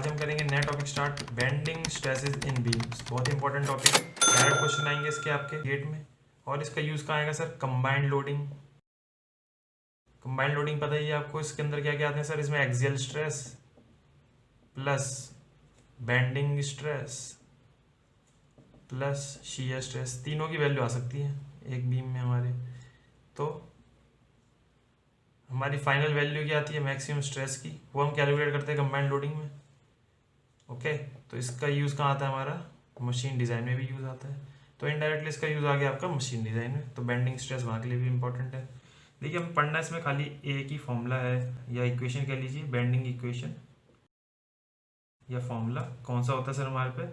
आज हम करेंगे नया टॉपिक स्टार्ट, बेंडिंग स्ट्रेसेस इन बीम्स। बहुत इंपॉर्टेंट टॉपिक है, डायरेक्ट क्वेश्चन आएंगे इसके आपके गेट में। और इसका यूज कहाँ आएगा sir? Combined loading. Combined loading पता ही है आपको, इसके अंदर क्या क्या आते हैं सर? इसमें axial stress plus bending stress plus shear stress, तीनों की वैल्यू आ सकती है एक बीम में हमारे। तो हमारी फाइनल वैल्यू क्या आती है मैक्सिमम स्ट्रेस की, वो हम कैलकुलेट करते हैं कंबाइंड लोडिंग में। ओके, तो इसका यूज़ कहाँ आता है हमारा? मशीन डिज़ाइन में भी यूज़ आता है। तो इनडायरेक्टली इसका यूज़ आ गया आपका मशीन डिज़ाइन में। तो बेंडिंग स्ट्रेस वहाँ के लिए भी इंपॉर्टेंट है। देखिए हम पढ़ना इसमें खाली एक ही फॉर्मूला है या इक्वेशन कह लीजिए, बेंडिंग इक्वेशन या फॉर्मूला। कौन सा होता है सर हमारे पे?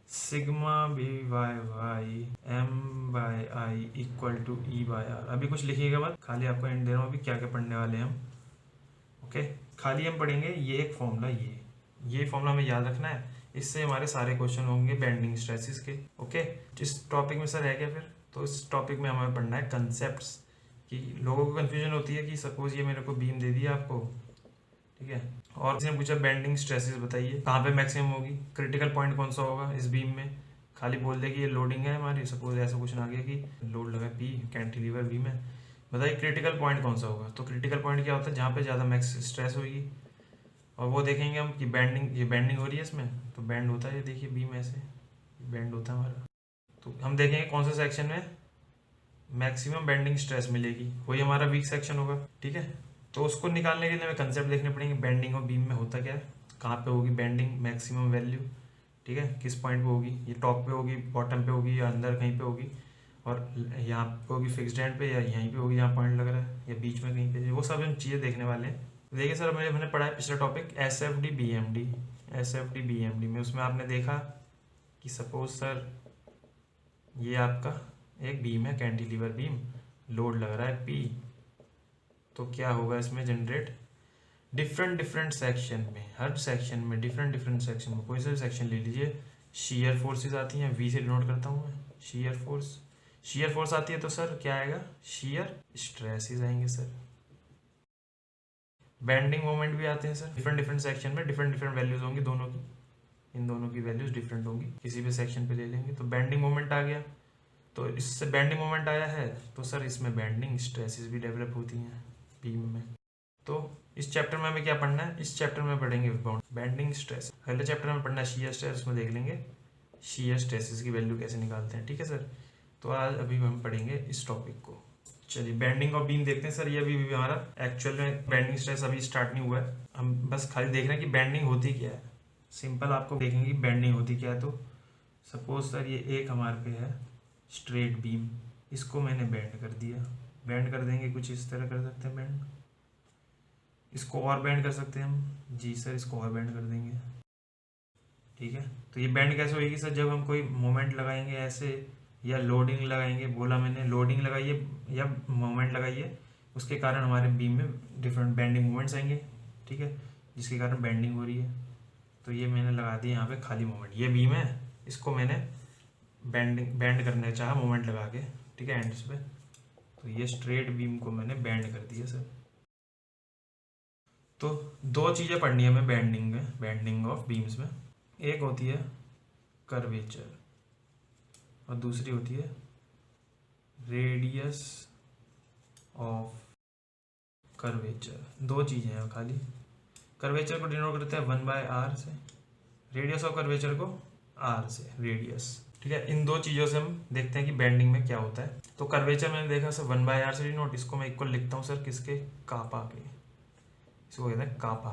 Sigma B Y Y M by I equal to E by R. अभी कुछ लिखिएगा मत, खाली आपको एंड दे रहा हूँ अभी क्या क्या पढ़ने वाले हैं हम। ओके, खाली हम पढ़ेंगे ये एक फॉर्मूला, ये फॉर्मूला हमें याद रखना है, इससे हमारे सारे क्वेश्चन होंगे बेंडिंग स्ट्रेसेस के। ओके, जिस टॉपिक में सर है क्या फिर? तो इस टॉपिक में हमें पढ़ना है कंसेप्ट्स, कि लोगों को कंफ्यूजन होती है कि सपोज ये मेरे को बीम दे दिया आपको, ठीक है, और किसी ने पूछा बेंडिंग स्ट्रेसेस बताइए कहाँ पे मैक्सिमम होगी, क्रिटिकल पॉइंट कौन सा होगा इस बीम में। खाली बोल दे कि ये लोडिंग है हमारी, सपोज ऐसा क्वेश्चन आ गया कि लोड लगा पी, कैंटिलीवर बीम है, बताइए क्रिटिकल पॉइंट कौन सा होगा। तो क्रिटिकल पॉइंट क्या होता है? जहाँ पे ज़्यादा मैक्स स्ट्रेस होगी। और वो देखेंगे हम कि बेंडिंग, ये बेंडिंग हो रही है इसमें, तो बेंड होता है, ये देखिए बीम ऐसे बेंड होता है हमारा। तो हम देखेंगे कौन से सेक्शन में मैक्सिमम बेंडिंग स्ट्रेस मिलेगी, वही हमारा वीक सेक्शन होगा। ठीक है, तो उसको निकालने के लिए हमें कंसेप्ट देखने पड़ेंगे, बेंडिंग और बीम में होता क्या है, कहाँ पे होगी बेंडिंग मैक्सिमम वैल्यू। ठीक है, किस पॉइंट पे होगी, ये टॉप पे होगी, बॉटम पे होगी, या अंदर कहीं पे होगी, और यहाँ पे होगी फिक्स्ड एंड पे, या यहीं पे होगी जहाँ पॉइंट लग रहा है, या बीच में कहीं पे, वो सब हम चीज़ें देखने वाले हैं। देखिए सर, मैंने पढ़ा है पिछला topic S F D B M D, S F D B M D में, उसमें आपने देखा कि सपोज सर ये आपका एक बीम है, कैंटिलीवर बीम, लोड लग रहा है पी, तो क्या होगा इसमें जनरेट डिफरेंट सेक्शन में, हर सेक्शन में डिफरेंट सेक्शन में, कोई सा भी सेक्शन ले लीजिए, शीयर फोर्सेस आती हैं, वी से डिनोट करता हूँ मैं, शीयर फोर्स आती है, तो सर क्या आएगा? शीयर स्ट्रेसेस आएंगे सर। बेंडिंग मोमेंट भी आते हैं सर, डिफरेंट सेक्शन में डिफरेंट वैल्यूज होंगी दोनों की, इन दोनों की वैल्यूज डिफरेंट होंगी, किसी भी सेक्शन पे ले लेंगे तो बेंडिंग मोमेंट आ गया। तो इससे बेंडिंग मोमेंट आया है, तो सर इसमें बेंडिंग स्ट्रेसेस भी डेवलप होती हैं बीम में। तो इस चैप्टर में हमें क्या पढ़ना है? इस चैप्टर में पढ़ेंगे बेंडिंग स्ट्रेस। पहले चैप्टर में पढ़ना है शीयर स्ट्रेस, उसमें देख लेंगे शीयर स्ट्रेसेस की वैल्यू कैसे निकालते हैं। ठीक है सर, तो आज अभी हम पढ़ेंगे इस टॉपिक को। चलिए बेंडिंग ऑफ बीम देखते हैं सर। ये अभी हमारा एक्चुअल में बेंडिंग स्ट्रेस अभी स्टार्ट नहीं हुआ है, हम बस खाली देख रहे हैं कि बेंडिंग होती क्या है। सिंपल आपको देखेंगे कि बेंडिंग होती क्या है। तो सपोज सर ये एक हमारे पे है स्ट्रेट बीम, इसको मैंने बेंड कर दिया, बेंड कर देंगे कुछ इस तरह कर सकते हैं बेंड, इसको और बेंड कर सकते हैं हम जी सर, इसको और बेंड कर देंगे। ठीक है, तो ये बेंड कैसे होगी सर? जब हम कोई मोमेंट लगाएंगे ऐसे, या लोडिंग लगाएंगे, बोला मैंने लोडिंग लगाइए या मोमेंट लगाइए, उसके कारण हमारे बीम में डिफरेंट बेंडिंग मोमेंट्स आएंगे। ठीक है, जिसके कारण बेंडिंग हो रही है। तो ये मैंने लगा दिया यहाँ पे खाली मोमेंट, ये बीम है, इसको मैंने बेंड करने चाहा मोमेंट लगा के, ठीक है, एंड्स पे। तो ये स्ट्रेट बीम को मैंने बेंड कर दिया सर। तो दो चीज़ें पढ़नी है हमें बेंडिंग में, बेंडिंग ऑफ बीम्स में। एक होती है कर्वेचर और दूसरी होती है रेडियस ऑफ कर्वेचर। दो चीज़ें हैं खाली, कर्वेचर को डिनोट करते हैं 1/r से, रेडियस ऑफ कर्वेचर को r से, रेडियस। ठीक है, इन दो चीज़ों से हम देखते हैं कि बेंडिंग में क्या होता है। तो कर्वेचर मैंने देखा सर 1/r से डिनोट, इसको मैं इक्वल लिखता हूँ सर किसके? कापा के, इसको कहते हैं कापा।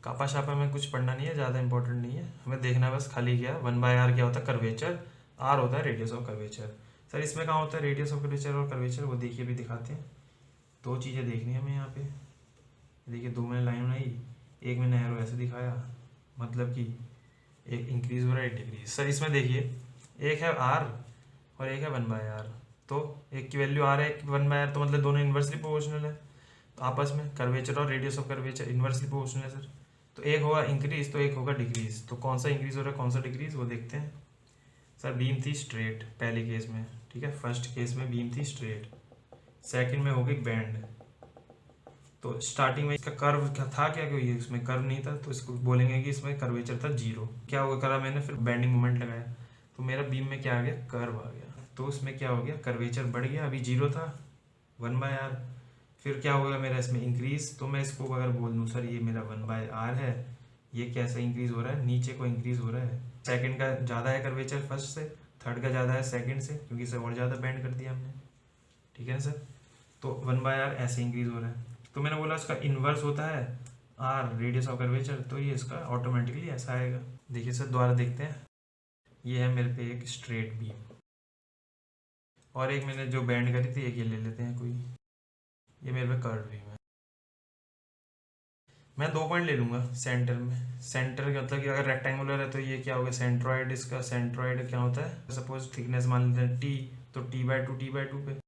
कापा शापा में कुछ पढ़ना नहीं है, ज़्यादा इंपॉर्टेंट नहीं है, हमें देखना है बस खाली क्या 1/r क्या होता है? कर्वेचर, r होता है रेडियस ऑफ कर्वेचर। सर इसमें कहाँ होता है रेडियस ऑफ कर्वेचर और कर्वेचर? वो देखिए भी दिखाते हैं। दो चीज़ें देखनी है हमें यहाँ पे, देखिए दो मैंने लाइन बनाई, एक मैंने एरो ऐसे दिखाया, मतलब कि एक इंक्रीज हो रहा है एक डिक्रीज। सर इसमें देखिए एक है r और एक है 1/r, तो एक की वैल्यू r है एक 1/r, तो मतलब दोनों इन्वर्सली प्रोपोर्शनल है। तो आपस में कर्वेचर और radius of curvature inversely proportional है सर। तो एक होगा इंक्रीज तो एक होगा डिक्रीज, तो कौन सा इंक्रीज हो रहा है कौन सा डिक्रीज वो देखते हैं। सर बीम थी स्ट्रेट पहले केस में, ठीक है, फर्स्ट केस में बीम थी स्ट्रेट, सेकंड में हो गई बेंड, तो स्टार्टिंग में इसका कर्व था क्या, कोई इसमें कर्व नहीं था, तो इसको बोलेंगे कि इसमें कर्वेचर था 0। क्या हुआ, करा मैंने फिर बेंडिंग मोमेंट लगाया, तो मेरा बीम में क्या आ गया, कर्व आ गया, तो उसमें क्या हो गया, कर्वेचर बढ़ गया, अभी 0 था 1/r। फिर क्या होगा मेरा इसमें इंक्रीज, तो मैं इसको अगर बोल दूँ सर ये मेरा 1/r है, ये कैसे इंक्रीज हो रहा है, नीचे को इंक्रीज हो रहा है। सेकंड का ज़्यादा है कर्वेचर फर्स्ट से, थर्ड का ज़्यादा है सेकंड से, क्योंकि इसे और ज़्यादा बेंड कर दिया हमने, ठीक है ना सर। तो 1/r ऐसे इंक्रीज हो रहा है, तो मैंने बोला इसका इन्वर्स होता है r रेडियस ऑफ कर्वेचर, तो ये इसका ऑटोमेटिकली ऐसा आएगा। देखिए सर दोबारा देखते हैं, ये है मेरे पे एक स्ट्रेट बीम, और एक मैंने जो बेंड करी थी एक ये ले लेते हैं कोई, ये मेरे पे कर्व बीम है। मैं 2 पॉइंट ले लूँगा सेंटर में, सेंटर का मतलब कि अगर रेक्टेंगुलर है तो ये क्या होगा, सेंट्रॉइड, इसका सेंट्रॉइड क्या होता है, सपोज थिकनेस मान लेते हैं t, तो t/2 पे,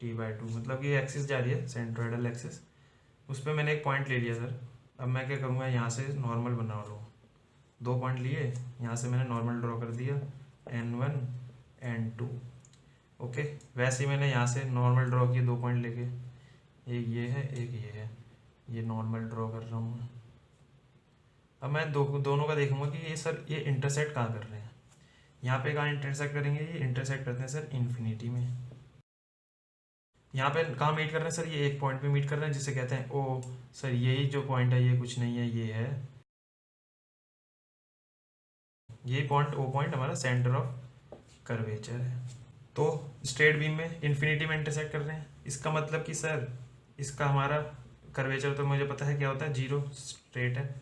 t/2 मतलब ये एक्सिस जा रही है सेंट्रॉइडल एक्सिस, उस पर मैंने एक पॉइंट ले लिया सर। अब मैं क्या करूँगा, यहाँ से नॉर्मल बना लूँ, 2 पॉइंट लिए, यहाँ से मैंने नॉर्मल ड्रॉ कर दिया n1 n2, ओके। वैसे ही मैंने यहाँ से नॉर्मल ड्रॉ किए 2 पॉइंट लेके, एक ये है एक ये है, ये नॉर्मल ड्रॉ कर रहा हूँ मैं। अब मैं दोनों का देखूंगा कि ये सर ये इंटरसेक्ट कहाँ कर रहे हैं, यहाँ पे कहाँ इंटरसेक्ट करेंगे, ये इंटरसेक्ट करते हैं सर इन्फिनिटी में। यहाँ पे कहाँ मीट कर रहे हैं सर, ये एक पॉइंट पे मीट कर रहे हैं जिसे कहते हैं ओ। सर यही जो पॉइंट है ये कुछ नहीं है, ये है यही पॉइंट, ओ पॉइंट हमारा सेंटर ऑफ कर्वेचर है। तो स्ट्रेट बीम में इन्फिनिटी में इंटरसेक्ट कर रहे हैं, इसका मतलब कि सर इसका हमारा कर्वेचर तो मुझे पता है क्या होता है, 0 स्ट्रेट है,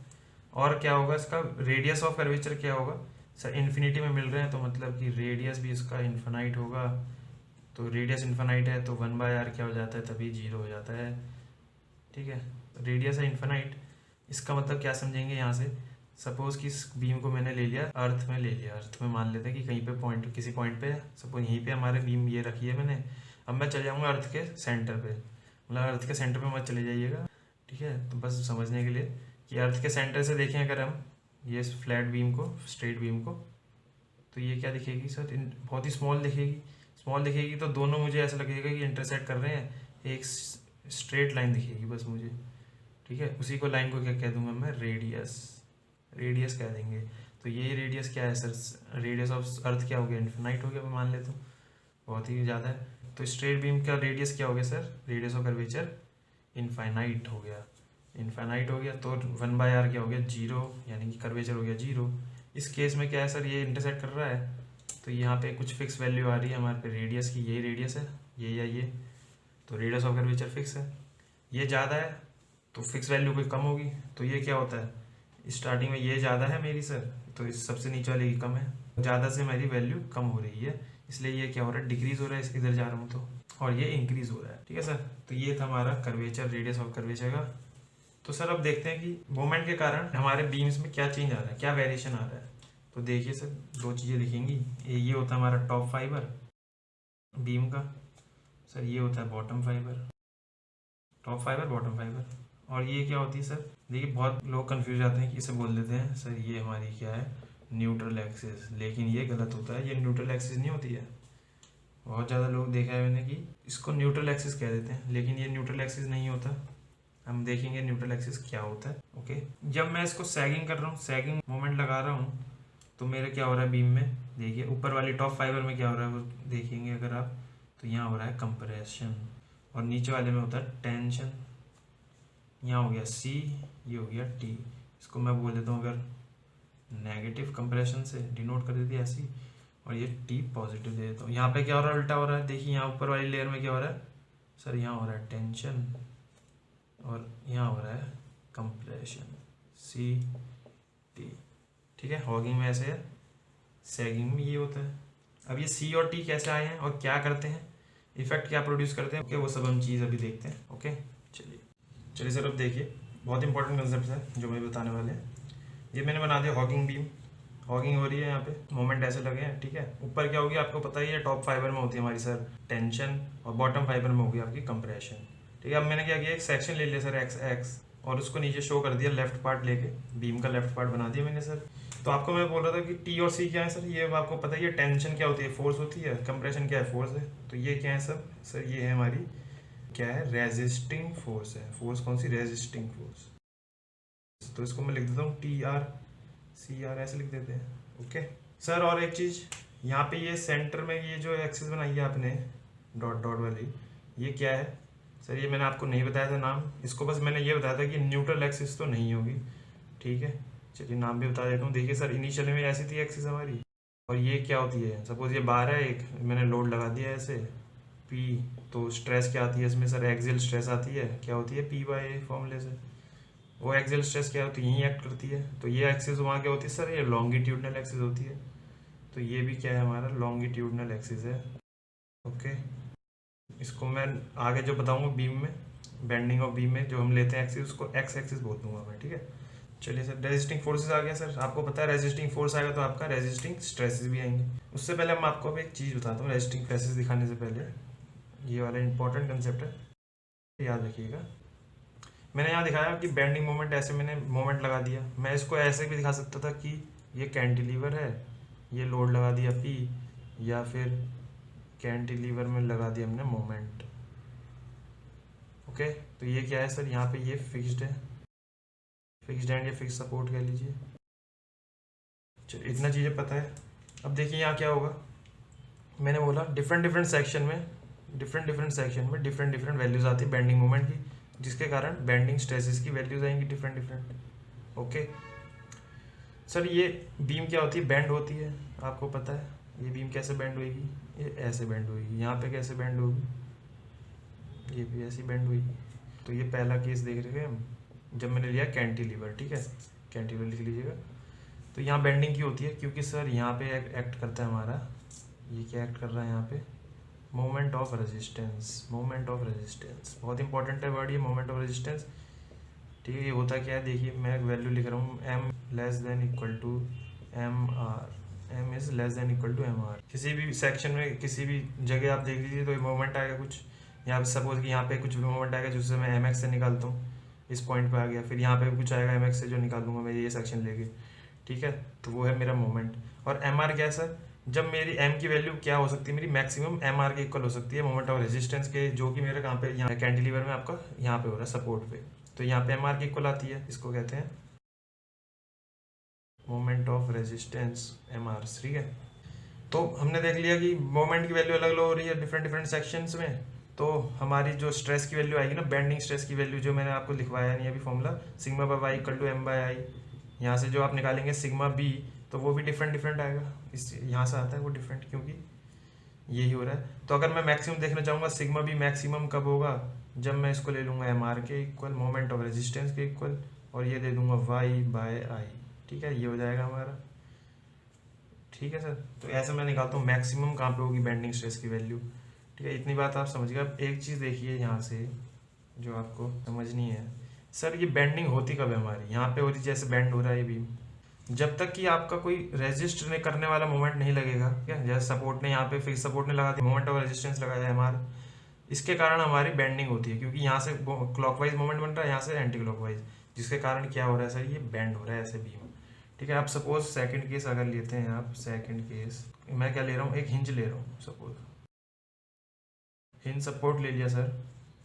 और क्या होगा इसका रेडियस ऑफ कर्वेचर क्या होगा सर, इन्फिनिटी में मिल रहे हैं तो मतलब कि रेडियस भी इसका इन्फिनाइट होगा, तो रेडियस इन्फिनाइट है तो 1/r क्या हो जाता है, तभी 0 हो जाता है, ठीक है। रेडियस है इन्फिनाइट, इसका मतलब क्या समझेंगे यहाँ से, सपोज कि इस बीम को मैंने ले लिया अर्थ में, ले लिया अर्थ में, मान लेते हैं कि कहीं पे पॉइंट, किसी पॉइंट पे, सपोज यहीं पे हमारे बीम ये रखी है मैंने। अब मैं चले जाऊँगा अर्थ के सेंटर पे, मतलब अर्थ के सेंटर पे मत चले जाइएगा, ठीक है। तो बस समझने के लिए कि अर्थ के सेंटर से देखें अगर हम ये फ्लैट बीम को, स्ट्रेट बीम को, तो ये क्या दिखेगी सर, बहुत ही स्मॉल दिखेगी। स्मॉल दिखेगी तो दोनों मुझे ऐसा लगेगा कि इंटरसेक्ट कर रहे हैं, एक स्ट्रेट लाइन दिखेगी बस मुझे, ठीक है। उसी को लाइन को क्या कह दूंगा मैं, रेडियस, रेडियस कह देंगे। तो ये रेडियस क्या है सर, रेडियस ऑफ अर्थ क्या हो गया, इन्फिनाइट हो गया, मैं मान लेता हूँ, बहुत ही ज़्यादा है। तो स्ट्रेट बीम का रेडियस क्या हो गया sir, radius of curvature infinite हो गया, इनफाइनाइट हो गया, तो 1/r क्या हो गया, 0, यानी कि कर्वेचर हो गया 0। इस केस में क्या है सर, ये इंटरसेक्ट कर रहा है, तो यहाँ पे कुछ फिक्स वैल्यू आ रही है हमारे पे रेडियस की, यही रेडियस है ये या ये, तो रेडियस ऑफ कर्वेचर फिक्स है। ये ज़्यादा है तो फिक्स वैल्यू कोई कम होगी, तो ये क्या होता है, स्टार्टिंग में ये ज़्यादा है मेरी सर, तो इस सबसे नीचे वाले की कम है, ज़्यादा से मेरी वैल्यू कम हो रही है, इसलिए ये क्या हो रहा है, डिक्रीज हो रहा है, इधर जा रहा हूँ तो, और ये इंक्रीज हो रहा है, ठीक है सर। तो ये था हमारा कर्वेचर, रेडियस ऑफ कर्वेचर का। तो सर अब देखते हैं कि मोमेंट के कारण हमारे बीम्स में क्या चेंज आ रहा है, क्या वेरिएशन आ रहा है। तो देखिए सर 2 चीज़ें दिखेंगी, ये होता है हमारा टॉप फाइबर बीम का, सर ये होता है bottom fibre, top fibre bottom fibre, और ये क्या होती है सर, देखिए बहुत लोग कंफ्यूज आते हैं कि इसे बोल देते हैं सर ये हमारी क्या है, न्यूट्रल एक्सिस, लेकिन ये गलत होता है, ये न्यूट्रल एक्सिस नहीं होती है। बहुत ज़्यादा लोग देखा है मैंने कि इसको न्यूट्रल एक्सिस कह देते हैं, लेकिन ये न्यूट्रल एक्सिस नहीं होता। हम देखेंगे न्यूट्रल एक्सिस क्या होता है, ओके। जब मैं इसको सैगिंग कर रहा हूँ, सैगिंग मोमेंट लगा रहा हूँ, तो मेरे क्या हो रहा है बीम में, देखिए ऊपर वाली टॉप फाइबर में क्या हो रहा है वो देखेंगे अगर आप, तो यहाँ हो रहा है कंप्रेशन, और नीचे वाले में होता है टेंशन। यहाँ हो गया C, ये हो गया T, इसको मैं बोल देता हूँ अगर नेगेटिव कंप्रेशन से डिनोट कर देती है ऐसी, और ये T पॉजिटिव दे देता हूँ। यहाँ पे क्या हो रहा है, उल्टा हो रहा है, देखिए यहाँ ऊपर वाली लेयर में क्या हो रहा है सर, यहाँ हो रहा है टेंशन, और यहाँ हो रहा है कंप्रेशन, C T, ठीक है। हॉगिंग में ऐसे है, सैगिंग में ये होता है। अब ये C और T कैसे आए हैं और क्या करते हैं, इफेक्ट क्या प्रोड्यूस करते हैं, ओके, वो सब हम चीज़ अभी देखते हैं, ओके। चलिए सर अब देखिए, बहुत इंपॉर्टेंट कंसेप्ट है जो मैं बताने वाले हैं। ये मैंने बना दिया हॉगिंग बीम, हॉगिंग हो रही है, यहाँ पे मोमेंट ऐसे लगे हैं, ठीक है। ऊपर क्या होगी आपको पता ही है, टॉप फाइबर में होती है हमारी सर टेंशन, और बॉटम फाइबर में होगी आपकी कंप्रेशन, ठीक है। अब मैंने क्या किया, एक सेक्शन ले लिया सर एक्स, और उसको नीचे शो कर दिया, लेफ्ट पार्ट लेके बीम का लेफ्ट पार्ट बना दिया मैंने सर। तो आपको मैं बोल रहा था कि T और C क्या है सर, ये आपको पता ही है, टेंशन क्या होती है, फोर्स होती है, कंप्रेशन क्या है, फोर्स है। तो ये क्या है सर, ये है हमारी क्या है, रेजिस्टिंग फोर्स है। फोर्स कौन सी, रेजिस्टिंग फोर्स। तो इसको मैं लिख देता हूँ TRCR ऐसे लिख देते हैं। ओके सर, और एक चीज़ यहाँ पे ये सेंटर में ये जो एक्सिस बनाई है आपने डॉट डॉट वाली, ये क्या है सर? ये मैंने आपको नहीं बताया था नाम, इसको बस मैंने ये बताया था कि न्यूट्रल एक्सिस तो नहीं होगी, ठीक है। चलिए नाम भी बता देता हूँ। देखिए सर, इनिशियल में ऐसी थी एक्सिस हमारी, और ये क्या होती है, सपोज ये बार है एक, मैंने लोड लगा दिया ऐसे P, तो स्ट्रेस क्या आती है इसमें सर, एक्सियल स्ट्रेस आती है। क्या होती है, P/A फॉर्मूले से। वो एक्सियल स्ट्रेस क्या होती है, यहीं एक्ट करती है। तो ये एक्सिस वहाँ क्या होती है सर, ये लॉन्गिट्यूडनल एक्सिस होती है। तो ये भी क्या है हमारा, लॉन्गिट्यूडनल एक्सिस है। ओके, इसको मैं आगे जो बताऊंगा बीम में, बेंडिंग ऑफ बीम में जो हम लेते हैं एक्सिस, उसको एक्स एक्सिस बोल दूंगा मैं, ठीक है। चलिए सर, रेजिस्टिंग फोर्सेस आ गया सर। आपको पता है रेजिस्टिंग फोर्स आएगा तो आपका रेजिस्टिंग स्ट्रेसेस भी आएंगे। उससे पहले मैं आपको अब एक चीज़ बताता हूँ, रेजिस्टिंग स्ट्रेसेस दिखाने से पहले। ये वाला इंपॉर्टेंट कंसेप्ट है, याद रखिएगा। मैंने यहाँ दिखाया कि बेंडिंग मोमेंट, ऐसे मैंने मोमेंट लगा दिया। मैं इसको ऐसे भी दिखा सकता था कि ये कैंटिलीवर है, ये लोड लगा दिया P, या फिर कैंटिलीवर में लगा दिया हमने मोमेंट। ओके, तो ये क्या है सर, यहाँ पे ये फिक्स्ड है, फिक्स्ड एंड ये फिक्स सपोर्ट कह लीजिए। चलिए इतना चीज़ें पता है। अब देखिए यहाँ क्या होगा, मैंने बोला डिफरेंट डिफरेंट सेक्शन में डिफरेंट डिफरेंट वैल्यूज आती है बेंडिंग मोमेंट की, जिसके कारण बेंडिंग स्ट्रेसेस की वैल्यूज आएंगी डिफरेंट डिफरेंट। ओके सर, ये बीम क्या होती है, बेंड होती है, आपको पता है। ये बीम कैसे बेंड होगी, ये ऐसे बेंड होगी। यहाँ पे कैसे बेंड होगी, ये भी ऐसी बेंड होगी। तो ये पहला केस देख रहे हैं हम, जब मैंने लिया कैंटिलीवर, ठीक है, कैंटिलीवर लिख लीजिएगा। तो यहाँ बेंडिंग की होती है क्योंकि सर यहाँ पे एक्ट करता है हमारा, ये क्या एक्ट कर रहा है यहाँ पे, moment of resistance. Moment of resistance बहुत इंपॉर्टेंट है वर्ड ये, मोमेंट ऑफ रेजिस्टेंस, ठीक है। ये होता क्या है, देखिए मैं एक वैल्यू लिख रहा हूँ, m less than equal to mr, m is less than equal to mr। किसी भी सेक्शन में किसी भी जगह आप देख लीजिए तो ये मोमेंट आएगा कुछ, यहाँ पे सपोज कि यहाँ पे कुछ भी मोमेंट आएगा जिससे मैं mx से निकालता हूँ, इस पॉइंट पे आ गया, फिर यहाँ पे कुछ आएगा mx से जो निकालूंगा मैं ये सेक्शन लेके, ठीक है। तो वो है मेरा मोमेंट। और mr क्या है सर, जब मेरी m की वैल्यू क्या हो सकती है, मेरी मैक्सिमम mr के इक्वल हो सकती है मोमेंट ऑफ रेजिस्टेंस के, जो कि मेरे कहाँ पे, यहाँ कैंटिलीवर में आपका यहाँ पे हो रहा है सपोर्ट पे। तो यहाँ पे mr की इक्वल आती है, इसको कहते हैं मोमेंट ऑफ रेजिस्टेंस mr, ठीक है। तो हमने देख लिया कि मोमेंट की वैल्यू अलग अलग हो रही है डिफरेंट डिफरेंट सेक्शंस में। तो हमारी जो स्ट्रेस की वैल्यू आएगी ना, बेंडिंग स्ट्रेस की वैल्यू, जो मैंने आपको लिखवाया नहीं अभी formula, sigma by Y equal to M by I. यहाँ से जो आप निकालेंगे सिग्मा बी, तो वो भी डिफरेंट डिफरेंट आएगा, इस यहाँ से आता है वो डिफरेंट, क्योंकि यही हो रहा है। तो अगर मैं मैक्सिमम देखना चाहूँगा, सिग्मा बी मैक्सिमम कब होगा, जब मैं इसको ले लूँगा एम आर के इक्वल, मोमेंट ऑफ रेजिस्टेंस के इक्वल, और ये दे दूंगा वाई बाय आई, ठीक है। ये हो जाएगा हमारा, ठीक है सर। तो ऐसे मैं निकालता हूँ मैक्सिमम कहाँ पे होगी बेंडिंग स्ट्रेस की वैल्यू, ठीक है। इतनी बात आप समझिएगा। अब एक चीज़ देखिए यहाँ से जो आपको समझनी है, सर ये बेंडिंग होती कब है हमारी, यहाँ पे होती जैसे बेंड हो रहा है ये बीम, जब तक कि आपका कोई रेजिस्ट ने करने वाला मोमेंट नहीं लगेगा, क्या, जैसे सपोर्ट ने यहाँ पे फिक्स सपोर्ट ने लगा दिया, मोमेंट ऑफ रेजिस्टेंस लगाया है हमारा, इसके कारण हमारी बेंडिंग होती है, क्योंकि यहाँ से क्लॉकवाइज मोमेंट बन रहा है, यहाँ से एंटी क्लॉकवाइज, जिसके कारण क्या हो रहा है सर, ये बेंड हो रहा है ऐसे बीम, ठीक है। आप सपोज सेकंड केस अगर लेते हैं, आप सेकंड केस, मैं क्या ले रहा हूँ, एक हिंज ले रहा हूँ, सपोज हिंज सपोर्ट ले लिया सर,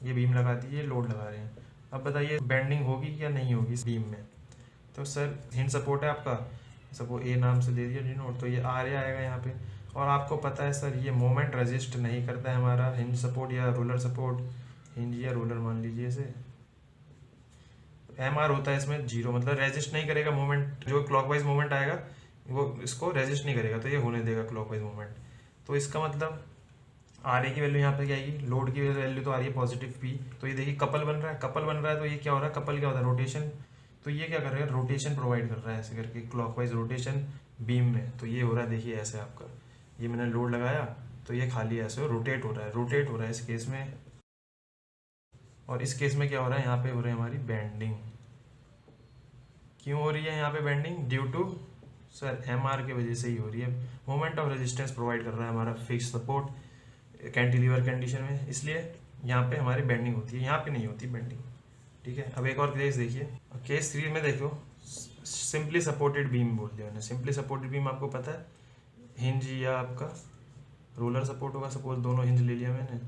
ये बीम लगा दी, ये लोड लगा रहे हैं। अब बताइए बेंडिंग होगी क्या नहीं होगी इस बीम में। तो सर हिंज सपोर्ट है आपका, सपोज ए नाम से दे दिया डिनोट, तो ये आर ए आएगा यहाँ पे। और आपको पता है सर ये मोमेंट रेजिस्ट नहीं करता है हमारा हिंज सपोर्ट या रोलर सपोर्ट, हिंज या रोलर मान लीजिए इसे, एम आर होता है इसमें जीरो, मतलब रेजिस्ट नहीं करेगा मोमेंट, जो क्लॉकवाइज मोमेंट आएगा वो इसको रेजिस्ट नहीं करेगा, तो ये होने देगा क्लॉकवाइज मोमेंट। तो इसका मतलब आर ए की वैल्यू यहाँ पे क्या आएगी, लोड की वैल्यू तो आ रही है पॉजिटिव पी, तो ये देखिए कपल बन रहा है, कपल बन रहा है, तो ये क्या हो रहा है, कपल क्या होता है, रोटेशन। तो ये क्या कर रहा है, रोटेशन प्रोवाइड कर रहा है ऐसे करके, क्लॉकवाइज रोटेशन बीम में। तो ये हो रहा है देखिए ऐसे आपका, ये मैंने लोड लगाया तो ये खाली ऐसे रोटेट हो रहा है, रोटेट हो रहा है इस केस में। और इस केस में क्या हो रहा है, यहाँ पे हो रही है हमारी बेंडिंग। क्यों हो रही है यहाँ पे bending, due to sir M R की वजह से ही हो रही है। मोमेंट ऑफ रेजिस्टेंस प्रोवाइड कर रहा है हमारा फिक्स सपोर्ट कैंटिलीवर कंडीशन में, इसलिए यहाँ पे हमारी बेंडिंग होती है, यहाँ पे नहीं होती बेंडिंग, ठीक है। अब एक और केस देखिए, केस 3 में देखो, सिंपली सपोर्टेड बीम बोल दिया मैंने। सिंपली सपोर्टेड बीम आपको पता है हिंज या आपका रोलर सपोर्ट होगा, सपोज दोनों हिंज ले लिया मैंने,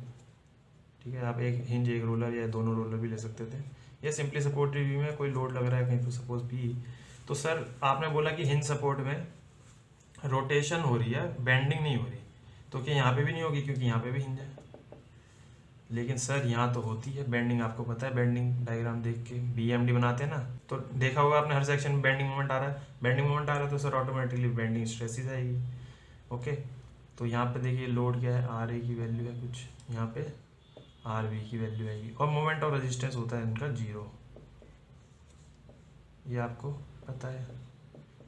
ठीक है, आप एक हिंज एक रोलर या दोनों रोलर भी ले सकते थे। ये सिंपली सपोर्टिव बीम है, कोई लोड लग रहा है कहीं पर सपोज भी, तो सर आपने बोला कि हिंज सपोर्ट में रोटेशन हो रही है, बेंडिंग नहीं हो रही, तो क्या यहाँ पे भी नहीं होगी क्योंकि यहाँ पे भी हिंज है। लेकिन सर यहाँ तो होती है बेंडिंग, आपको पता है बेंडिंग डायग्राम देख के बीएमडी बनाते हैं ना, तो देखा होगा आपने हर सेक्शन में बेंडिंग मोमेंट आ रहा है, बेंडिंग मोमेंट आ रहा है तो सर ऑटोमेटिकली बेंडिंग स्ट्रेसिस आएगी। ओके, तो यहाँ पे देखिए लोड क्या है, आर ए की वैल्यू है कुछ, यहाँ पे आर बी की वैल्यू आएगी, और मोमेंट और रेजिस्टेंस होता है इनका 0, ये आपको पता है।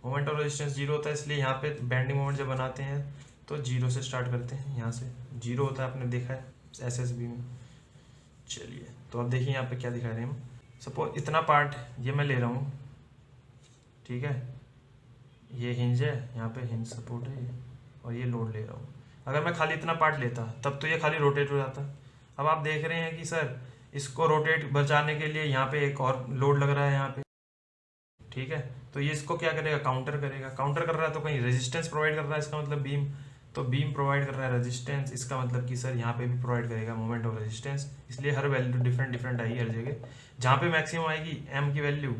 मोमेंट और रेजिस्टेंस 0 होता है, इसलिए यहाँ पे बेंडिंग मोमेंट जब बनाते हैं तो 0 से स्टार्ट करते हैं, यहाँ से 0 होता है, आपने देखा है एसएसबी में। चलिए तो अब देखिए यहाँ पे क्या दिखा रहे हैं हम, सपोज इतना पार्ट ये मैं ले रहा हूँ, ठीक है, ये हिंज है, यहाँ पे हिंज सपोर्ट है और ये लोड ले रहा हूँ। अगर मैं खाली इतना पार्ट लेता तब तो ये खाली रोटेट हो जाता। अब आप देख रहे हैं कि सर इसको रोटेट बचाने के लिए यहाँ पे एक और लोड लग रहा है यहाँ पे, ठीक है, तो ये इसको क्या करेगा, काउंटर करेगा। काउंटर कर रहा है तो कहीं रेजिस्टेंस प्रोवाइड कर रहा है, इसका मतलब बीम, तो बीम प्रोवाइड कर रहा है रेजिस्टेंस, इसका मतलब कि सर यहाँ पे भी प्रोवाइड करेगा मोमेंट और रेजिस्टेंस, इसलिए हर वैल्यू डिफरेंट डिफरेंट आएगी हर जगह। जहाँ पे मैक्सिमम आएगी एम की वैल्यू,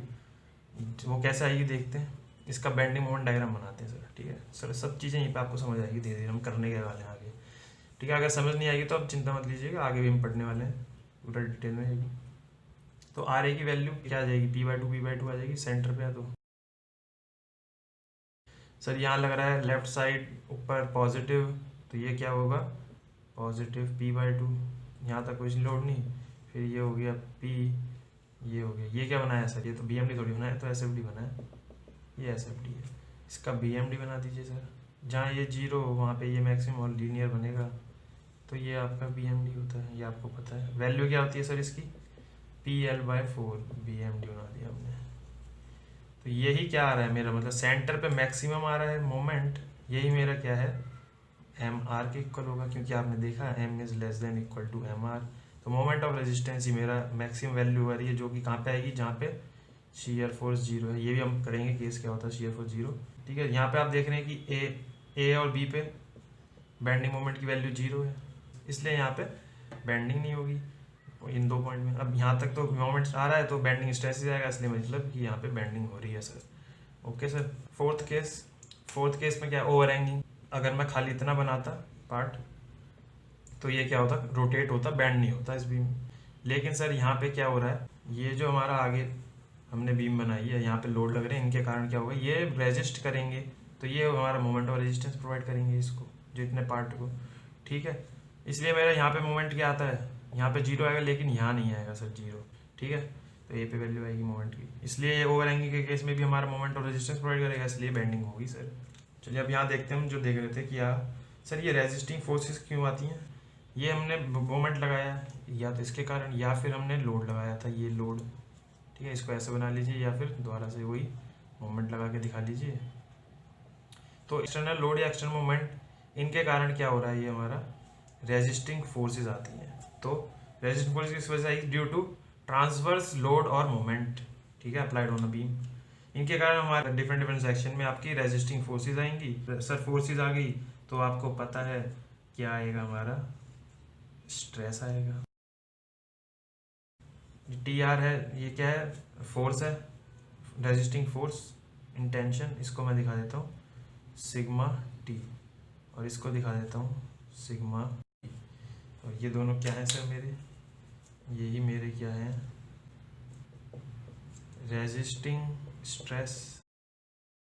वो कैसे आएगी देखते हैं, इसका बेंडिंग मोमेंट डायग्राम बनाते हैं सर, ठीक है सर, सब चीज़ें यहीं पे आपको समझ आएगी धीरे धीरे, हम करने के वाले हैं आगे, ठीक है। अगर समझ नहीं आएगी तो आप चिंता मत लीजिएगा, आगे भी हम पढ़ने वाले हैं पूरा डिटेल में आएगी। तो आर ए की वैल्यू क्या आ जाएगी, P/2 आ जाएगी सेंटर पे, तो सर यहाँ लग रहा है लेफ्ट साइड ऊपर पॉजिटिव, तो ये क्या होगा पॉजिटिव P/2, यहाँ तक कोई लोड नहीं, फिर ये हो गया P, ये हो गया, ये क्या बनाया सर, ये तो BMD थोड़ी बनाया, तो SFD बनाया, ये SFD है, इसका BMD बना दीजिए सर। जहाँ ये 0 वहाँ पे ये मैक्सिमम और लीनियर बनेगा, तो ये आपका BMD होता है, ये आपको पता है। वैल्यू क्या होती है सर इसकी, PL/4 BMD बना दिया हमने। तो यही क्या आ रहा है मेरा, मतलब सेंटर पे मैक्सिमम आ रहा है मोमेंट, यही मेरा क्या है MR के इक्वल होगा, क्योंकि आपने देखा M is less than equal to MR, तो मोमेंट ऑफ रेजिस्टेंस ही मेरा मैक्सिमम वैल्यू आ रही है, जो कि कहाँ पे आएगी, जहाँ पे शीयर फोर्स 0 है। ये भी हम करेंगे केस क्या होता है शीयर फोर्स 0, ठीक है। यहाँ पे आप देख रहे हैं कि ए और बी पे बेंडिंग मोमेंट की वैल्यू 0 है, इसलिए यहाँ पे बेंडिंग नहीं होगी इन दो पॉइंट में। अब यहाँ तक तो मोमेंट आ रहा है तो बेंडिंग स्ट्रेस ही आएगा, इसलिए मतलब कि यहाँ पे बेंडिंग हो रही है sir. Okay sir, fourth case में क्या है, ओवर हैंगिंग। अगर मैं खाली इतना बनाता पार्ट तो ये क्या होता, रोटेट होता, बेंड नहीं होता इस बीम। लेकिन सर यहाँ पे क्या हो रहा है, ये जो हमारा आगे हमने बीम बनाई है, यहाँ पे लोड लग रहे हैं, इनके कारण क्या होगा, ये रेजिस्ट करेंगे, तो ये हमारा मोमेंट और रेजिस्टेंस प्रोवाइड करेंगे इसको, जो इतने पार्ट को, ठीक है। इसलिए मेरा यहाँ पे मोमेंट क्या आता है, यहाँ पे 0 आएगा, लेकिन यहाँ नहीं आएगा सर 0, ठीक है। तो ए पे वैल्यू आएगी मोमेंट की, इसलिए ओवर हैंगिंग के केस में भी हमारा मोमेंट और रेजिस्टेंस प्रोवाइड करेगा, इसलिए बेंडिंग होगी सर। चलिए अब यहाँ देखते हैं, हम जो देख रहे थे कि सर ये रेजिस्टिंग फोर्सेस क्यों आती हैं, ये हमने मोमेंट लगाया या तो इसके कारण, या फिर हमने लोड लगाया था, ये लोड, ठीक है, इसको ऐसे बना लीजिए, या फिर दोबारा से वही मोमेंट लगा के दिखा लीजिए। तो एक्सटर्नल लोड या एक्सटर्नल मोमेंट, इनके कारण क्या हो रहा है, ये हमारा रेजिस्टिंग फोर्सेस आती हैं। तो रेजिस्टिंग फोर्स किस वजह से आई, ड्यू टू ट्रांसवर्स लोड और मोमेंट, ठीक है, अप्लाइड ऑन अ बीम। इनके कारण हमारे डिफरेंट डिफरेंट सेक्शन में आपकी रेजिस्टिंग फोर्सेस आएंगी। सर फोर्सेस आ गई तो आपको पता है क्या आएगा, हमारा स्ट्रेस आएगा। TR है, ये क्या है, फोर्स है, रेजिस्टिंग फोर्स इन टेंशन, इसको मैं दिखा देता हूँ सिग्मा T, और इसको दिखा देता हूँ सिग्मा T। और ये दोनों क्या है सर मेरे, यही मेरे क्या है, रेजिस्टिंग स्ट्रेस,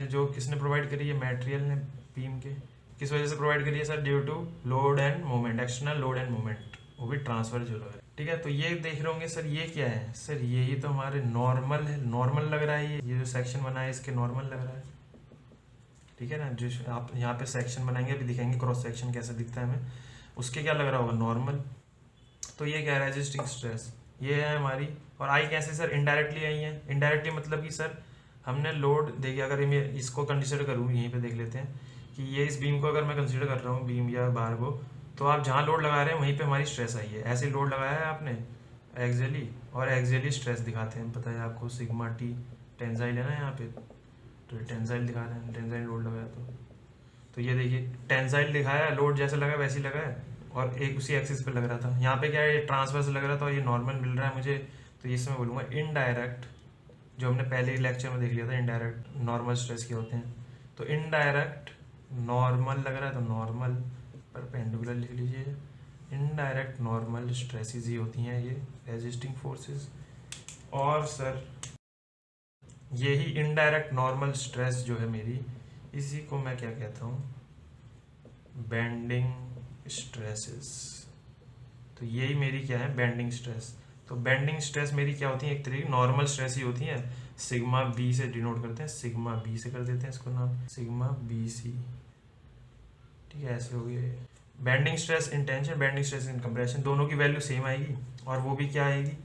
जो किसने प्रोवाइड करी है, मटेरियल ने बीम के, किस वजह से प्रोवाइड करी है sir, due to load and moment, external load and moment, वो भी ट्रांसफर जो लग रहा है, ठीक है। तो ये देख रहे होंगे सर, ये क्या है सर, ये तो हमारे नॉर्मल है, नॉर्मल लग रहा है, ये जो सेक्शन बना है इसके नॉर्मल लग रहा है, ठीक है ना। जो आप यहाँ पे सेक्शन बनाएंगे, अभी दिखाएंगे क्रॉस सेक्शन कैसे दिखता है हमें, उसके क्या लग रहा होगा, नॉर्मल। तो ये क्या है, रेजिस्टिंग स्ट्रेस, ये है हमारी। और आई कैसे सर, इनडायरेक्टली आई है। इनडायरेक्टली मतलब कि सर हमने लोड देखिए, अगर मैं इसको कंसिडर करूँ, यहीं पे देख लेते हैं कि ये इस बीम को अगर मैं कंसिडर कर रहा हूँ, बीम या बार को, तो आप जहाँ लोड लगा रहे हैं वहीं पे हमारी स्ट्रेस आई है। ऐसे लोड लगाया है आपने एक्सियली, और एक्सियली स्ट्रेस दिखाते हैं, पता है आपको सिग्मा T, टेंसाइल है ना यहाँ पे, तो टेंसाइल दिखा रहे हैं, टेंसाइल लोड लगाया तो ये देखिए टेंसाइल दिखाया है, लोड जैसे लगा वैसे ही लगा है, और एक उसी एक्सिस पे लग रहा था। यहाँ पे क्या है, ये ट्रांसवर्स लग रहा था और ये नॉर्मल मिल रहा है मुझे, तो इसमें बोलूँगा इनडायरेक्ट, जो हमने पहले ही लेक्चर में देख लिया था इनडायरेक्ट नॉर्मल स्ट्रेस के होते हैं। तो इनडायरेक्ट नॉर्मल लग रहा है तो नॉर्मल परपेंडिकुलर लिख लीजिए। इनडायरेक्ट नॉर्मल स्ट्रेसेस ही होती हैं ये रेजिस्टिंग फोर्सेस। और सर यही इनडायरेक्ट नॉर्मल स्ट्रेस जो है मेरी, इसी को मैं क्या कहता हूँ, बेंडिंग स्ट्रेसेस। तो यही मेरी क्या है, बेंडिंग स्ट्रेस। तो बेंडिंग स्ट्रेस मेरी क्या होती है, एक तरीके की नॉर्मल स्ट्रेस ही होती है। सिग्मा बी से डिनोट करते हैं, सिग्मा बी से कर देते हैं इसको नाम, सिग्मा बी सी। ठीक है, ऐसे हो गए। Bending stress in tension, bending stress in compression, दोनों की वैल्यू सेम आएगी। और वो भी क्या आएगी,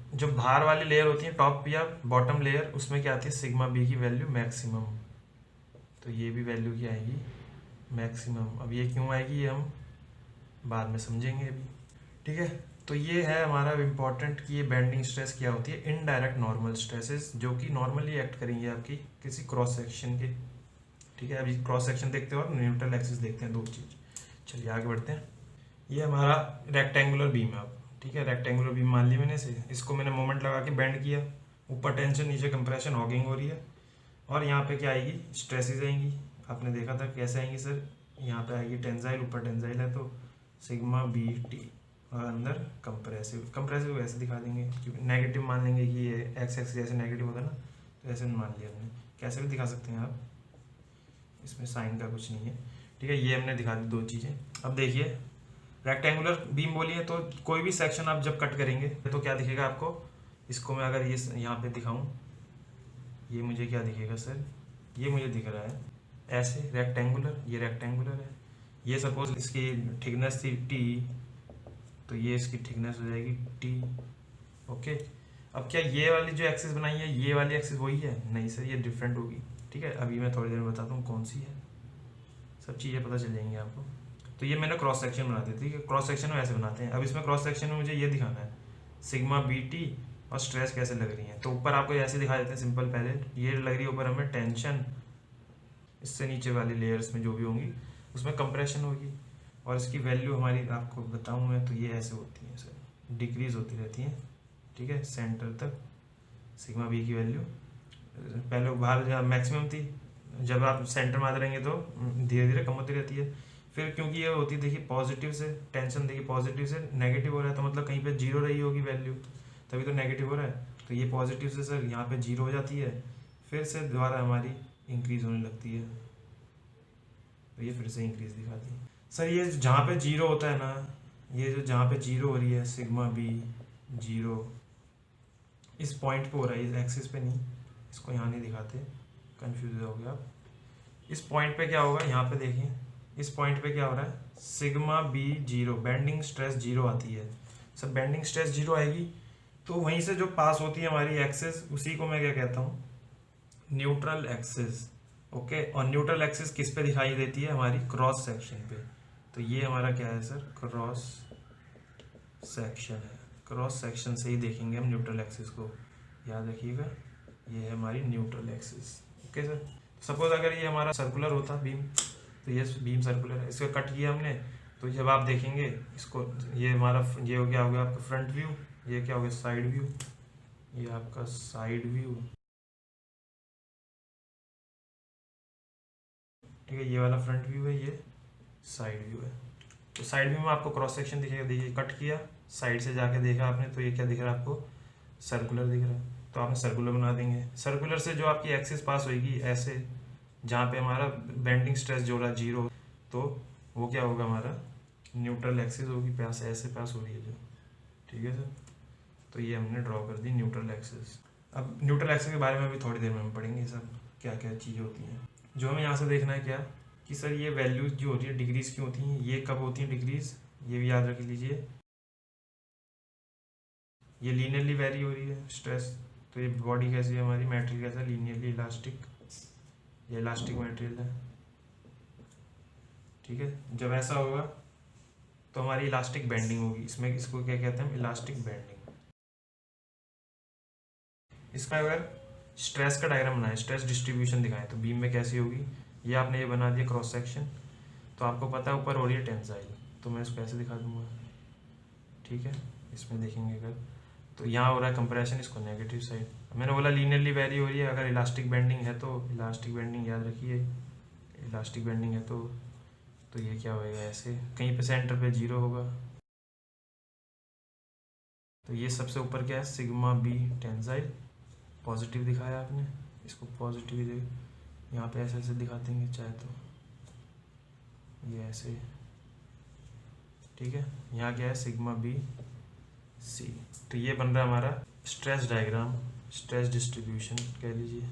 जो बाहर वाली लेयर होती है टॉप या बॉटम लेयर, उसमें क्या आती है, सिग्मा बी की वैल्यू मैक्सिमम। तो ये भी वैल्यू क्या आएगी, मैक्सिमम। अब ये क्यों आएगी ये हम बाद में समझेंगे अभी। ठीक है, तो ये है हमारा इम्पॉर्टेंट कि ये बेंडिंग स्ट्रेस क्या होती है, इनडायरेक्ट नॉर्मल स्ट्रेसेस जो कि नॉर्मली एक्ट करेंगे आपकी किसी क्रॉस सेक्शन के। ठीक है, अभी क्रॉस सेक्शन देखते हैं और न्यूट्रल एक्सिस देखते हैं, दो चीज। चलिए आगे बढ़ते हैं। ये हमारा रेक्टेंगुलर बीम है। ठीक है, रेक्टेंगुलर बीम मान ली मैंने इसको मैंने मोमेंट लगा के बेंड किया, ऊपर टेंशन नीचे कंप्रेशन हॉगिंग हो रही है। और यहाँ पे क्या आएगी, स्ट्रेसेस आएंगी। आपने देखा था कैसे आएंगी सर, यहाँ पे आएगी टेंसाइल, ऊपर टेंसाइल है तो सिग्मा बी टी, और अंदर कंप्रेसिव। कंप्रेसिव ऐसे दिखा देंगे क्योंकि नेगेटिव मान लेंगे कि ये एक्स एक्स जैसे नेगेटिव होता है ना, तो ऐसे मान लिया हमने। कैसे भी दिखा सकते हैं आप, इसमें साइन का कुछ नहीं है। ठीक है, ये हमने दिखा दी दो चीज़ें। अब देखिए रेक्टेंगुलर बीम बोलिए तो कोई भी सेक्शन आप जब कट करेंगे तो क्या दिखेगा आपको, इसको मैं अगर ये यहाँ पे दिखाऊं, ये मुझे क्या दिखेगा सर, ये मुझे दिख रहा है ऐसे रेक्टेंगुलर, ये रेक्टेंगुलर है। ये सपोज इसकी थिकनेस थी टी, तो ये इसकी थिकनेस हो जाएगी टी। ओके, अब क्या ये वाली जो एक्सिस बनाई है, ये वाली एक्सिस वही है, नहीं सर ये डिफरेंट होगी। ठीक है, अभी मैं थोड़ी देर में बताता हूँ कौन सी है, सब चीज़ें पता चल जाएंगी आपको। तो ये मैंने क्रॉस सेक्शन बना दी थी, ठीक है, क्रॉस सेक्शन में ऐसे बनाते हैं। अब इसमें क्रॉस सेक्शन में मुझे ये दिखाना है सिग्मा बी टी और स्ट्रेस कैसे लग रही है। तो ऊपर आपको ऐसे दिखा देते हैं सिंपल, पहले ये लग रही है ऊपर हमें टेंशन, इससे नीचे वाली लेयर्स में जो भी होंगी उसमें कंप्रेशन होगी, और इसकी वैल्यू हमारी आपको बताऊँ मैं तो ये ऐसे होती है सर, डिक्रीज होती रहती है। ठीक है, सेंटर तक सिग्मा बी की वैल्यू पहले बाहर मैक्सिमम थी, जब आप सेंटर में आते रहेंगे तो धीरे धीरे कम होती रहती है। फिर क्योंकि ये होती देखिए पॉजिटिव से, टेंशन देखिए पॉजिटिव से नेगेटिव हो रहा है, तो मतलब कहीं पे जीरो रही होगी वैल्यू, तभी तो नेगेटिव हो रहा है। तो ये पॉजिटिव से सर यहाँ पे जीरो हो जाती है, फिर से दोबारा हमारी इंक्रीज होने लगती है, तो ये फिर से इंक्रीज दिखाती है। सर ये जहाँ पे जीरो होता है ना, ये जो जहाँ पे जीरो हो रही है सिग्मा बी जीरो, इस पॉइंट पे हो रहा है, इस एक्सिस पे नहीं, इसको यहाँ नहीं दिखाते, कंफ्यूज हो गया आप। इस पॉइंट पे क्या होगा, यहाँ पे देखिए, इस पॉइंट पे क्या हो रहा है, sigma B zero, bending stress zero आती है। सब बेंडिंग स्ट्रेस जीरो आएगी, तो वहीं से जो पास होती है हमारी एक्सिस, उसी को मैं क्या कहता हूँ, न्यूट्रल एक्सिस। ओके, और न्यूट्रल एक्सिस किस पे दिखाई देती है, हमारी क्रॉस सेक्शन पे। तो ये हमारा क्या है सर, क्रॉस सेक्शन है। क्रॉस सेक्शन से ही देखेंगे हम न्यूट्रल एक्सिस को, याद रखिएगा, ये है हमारी neutral axis. Okay sir, suppose अगर ये हमारा सर्कुलर होता बीम, तो ये बीम सर्कुलर है, इसको कट किया हमने, तो जब आप देखेंगे इसको, ये हमारा ये हो गया आपका फ्रंट व्यू, ये क्या हो गया साइड व्यू, ये आपका साइड व्यू। ठीक है, ये वाला फ्रंट व्यू है, ये साइड व्यू है। तो साइड व्यू में आपको क्रॉस सेक्शन दिखेगा, देखिए कट किया, साइड से जाके देखा आपने, तो ये क्या दिख रहा है आपको, सर्कुलर दिख रहा है, तो आपने सर्कुलर बना देंगे। सर्कुलर से जो आपकी एक्सिस पास होगी ऐसे, जहाँ पे हमारा बेंडिंग स्ट्रेस जो रहा जीरो, तो वो क्या होगा, हमारा न्यूट्रल एक्सिस होगी, पास ऐसे पास हो रही है जो। ठीक है सर, तो ये हमने ड्रॉ कर दी न्यूट्रल एक्सिस। अब न्यूट्रल एक्सिस के बारे में भी थोड़ी देर में हम पढ़ेंगे सब क्या क्या चीज़ें होती हैं। जो हमें यहाँ से देखना है क्या, कि सर ये वैल्यूज जो होती है डिग्रीज क्यों होती हैं, ये कब होती हैं डिग्रीज, ये भी याद रख लीजिए। ये लीनियरली वेरी हो रही है स्ट्रेस, तो ये बॉडी कैसी है हमारी, मटेरियल कैसा है, लीनियरली इलास्टिक, ये इलास्टिक मटेरियल है। ठीक है, जब ऐसा होगा तो हमारी इलास्टिक बेंडिंग होगी, इसमें इसको क्या कहते हैं, इलास्टिक बेंडिंग। इसका अगर स्ट्रेस का डायग्राम बनाए, स्ट्रेस डिस्ट्रीब्यूशन दिखाएं, तो बीम में कैसी होगी, ये आपने ये बना दिया क्रॉस सेक्शन, तो आपको पता है ऊपर हो रही है टेंसाइल, तो मैं इसको ऐसे दिखा दूंगा, ठीक है। इसमें देखेंगे अगर, तो यहाँ हो रहा है कंप्रेशन, इसको नेगेटिव साइड। मैंने बोला लीनियरली वेरी हो रही है, अगर इलास्टिक बेंडिंग है तो इलास्टिक बेंडिंग याद रखिए, इलास्टिक बेंडिंग है तो ये क्या होएगा, ऐसे कहीं पे सेंटर पे 0 होगा। तो ये सबसे ऊपर क्या है, सिग्मा बी टेंसाइल, पॉजिटिव दिखाया आपने, इसको पॉजिटिव दे, यहाँ पे ऐसे ऐसे दिखाते हैं चाहे तो ये ऐसे, ठीक है। यहाँ क्या है, सिग्मा बी सी। तो ये बन रहा है हमारा स्ट्रेस डायग्राम, स्ट्रेस डिस्ट्रीब्यूशन कह लीजिए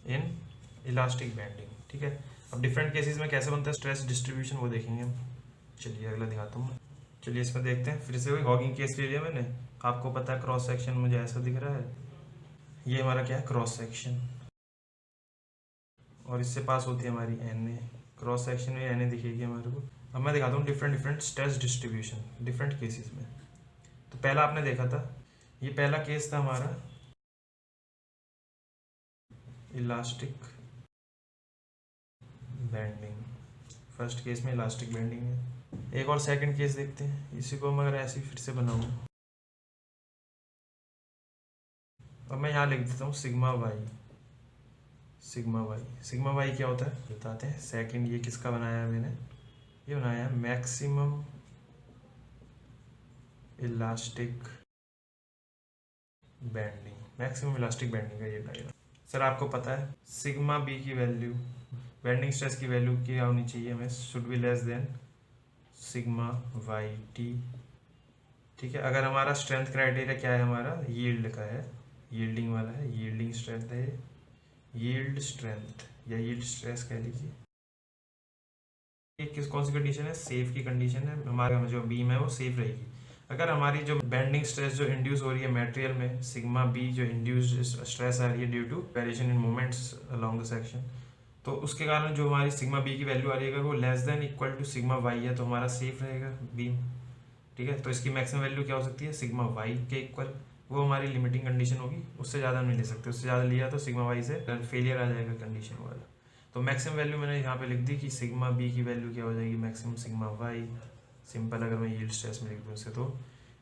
इन इलास्टिक बेंडिंग, ठीक है। अब डिफरेंट केसेस में कैसे बनता है स्ट्रेस डिस्ट्रीब्यूशन वो देखेंगे हम। चलिए अगला दिखाता हूँ मैं। चलिए इसमें देखते हैं, फिर से वही हॉगिंग केस ले लिया मैंने। आपको पता है क्रॉस सेक्शन मुझे ऐसा दिख रहा है, ये हमारा क्या है क्रॉस सेक्शन, और इससे पास होती है हमारी एन ए, क्रॉस सेक्शन में एन ए दिखेगी हमारे को। अब मैं दिखाता हूँ different different stress distribution different cases में। तो पहला आपने देखा था, ये पहला केस था हमारा इलास्टिक बेंडिंग, फर्स्ट केस में इलास्टिक बेंडिंग है। एक और सेकंड केस देखते हैं, इसी को मैं अगर ऐसे फिर से बनाऊँ, अब मैं यहाँ लिख देता हूँ sigma Y, sigma Y. Sigma Y क्या होता है बताते हैं। सेकंड ये किसका बनाया है मैंने, ये बनाया है maximum elastic bending, maximum elastic bending का ये डायग्राम। सर आपको पता है सिग्मा बी की वैल्यू, बेंडिंग स्ट्रेस की वैल्यू क्या होनी चाहिए हमें, should be less than sigma Y T, ठीक है। अगर हमारा स्ट्रेंथ क्राइटेरिया क्या है, हमारा यील्ड का है, यील्डिंग वाला है, यील्डिंग स्ट्रेंथ है, यील्ड स्ट्रेंथ या यील्ड स्ट्रेस कह लीजिए। ये किस कौन सी कंडीशन है, सेफ की कंडीशन है, हमारा जो बीम है वो सेफ रहेगी। अगर हमारी जो बेंडिंग स्ट्रेस जो इंड्यूस हो रही है मटेरियल में, सिग्मा बी जो इंड्यूस्ड स्ट्रेस आ रही है due to variation in moments along the section, तो उसके कारण जो हमारी सिग्मा बी की वैल्यू आ रही है अगर वो less than equal to sigma Y है तो हमारा सेफ रहेगा बीम, ठीक है। तो इसकी मैक्सिमम वैल्यू क्या हो सकती है, सिग्मा वाई के इक्वल, वो हमारी लिमिटिंग कंडीशन होगी, उससे ज़्यादा नहीं ले सकते, उससे ज़्यादा लिया तो सिग्मा वाई से फेलियर आ जाएगा कंडीशन वाला। तो मैक्सिमम वैल्यू मैंने यहाँ पे लिख दी कि सिग्मा बी की वैल्यू क्या हो जाएगी, मैक्सिमम सिग्मा वाई, सिंपल अगर मैं यील्ड स्ट्रेस में लिख दूँ इसे तो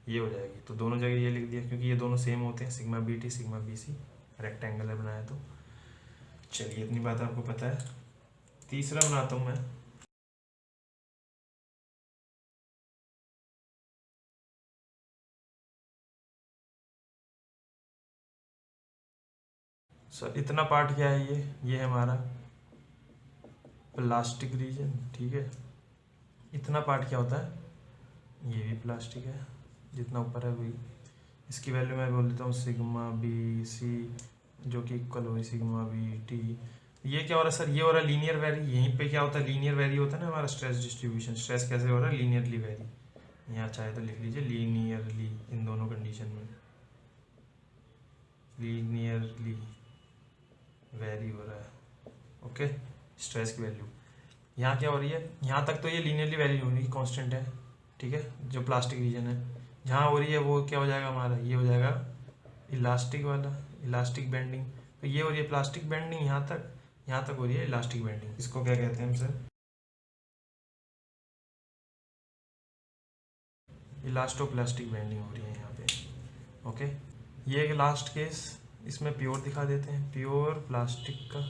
ये हो जाएगी। तो दोनों जगह ये लिख दिया क्योंकि ये दोनों सेम होते हैं, sigma B T sigma B C, rectangular बनाया तो। चलिए इतनी बात आपको पता है। तीसरा बनाता हूँ मैं, सर इतना पार्ट क्या है, ये है हमारा प्लास्टिक रीजन, ठीक है। इतना पार्ट क्या होता है, ये भी प्लास्टिक है, जितना ऊपर है वही। इसकी वैल्यू मैं बोल देता हूँ सिग्मा बी सी जो कि इक्वल होगी सिग्मा बी टी। ये क्या हो रहा है सर, ये हो रहा है लीनियर वेरी, यहीं पे क्या होता है लीनियर वेरी होता है ना हमारा स्ट्रेस डिस्ट्रीब्यूशन। स्ट्रेस कैसे हो रहा है, लीनियरली वेरी, यहाँ चाहे तो लिख लीजिए लीनियरली, इन दोनों कंडीशन में लीनियरली वेरी हो रहा है, ओके। स्ट्रेस की वैल्यू यहाँ क्या हो रही है, यहाँ तक तो ये लीनियरली वेरी हो रही है, कांस्टेंट है, ठीक है। जो प्लास्टिक रीजन है जहाँ हो रही है वो क्या हो जाएगा हमारा, ये हो जाएगा इलास्टिक वाला, इलास्टिक बेंडिंग। तो ये हो रही है प्लास्टिक बेंडिंग, यहाँ तक हो रही है इलास्टिक बेंडिंग। इसको क्या कहते हैं हम सर, इलास्टोप्लास्टिक बेंडिंग हो रही है यहाँ पे, ओके। ये एक लास्ट केस, इसमें प्योर दिखा देते हैं, प्योर प्लास्टिक का,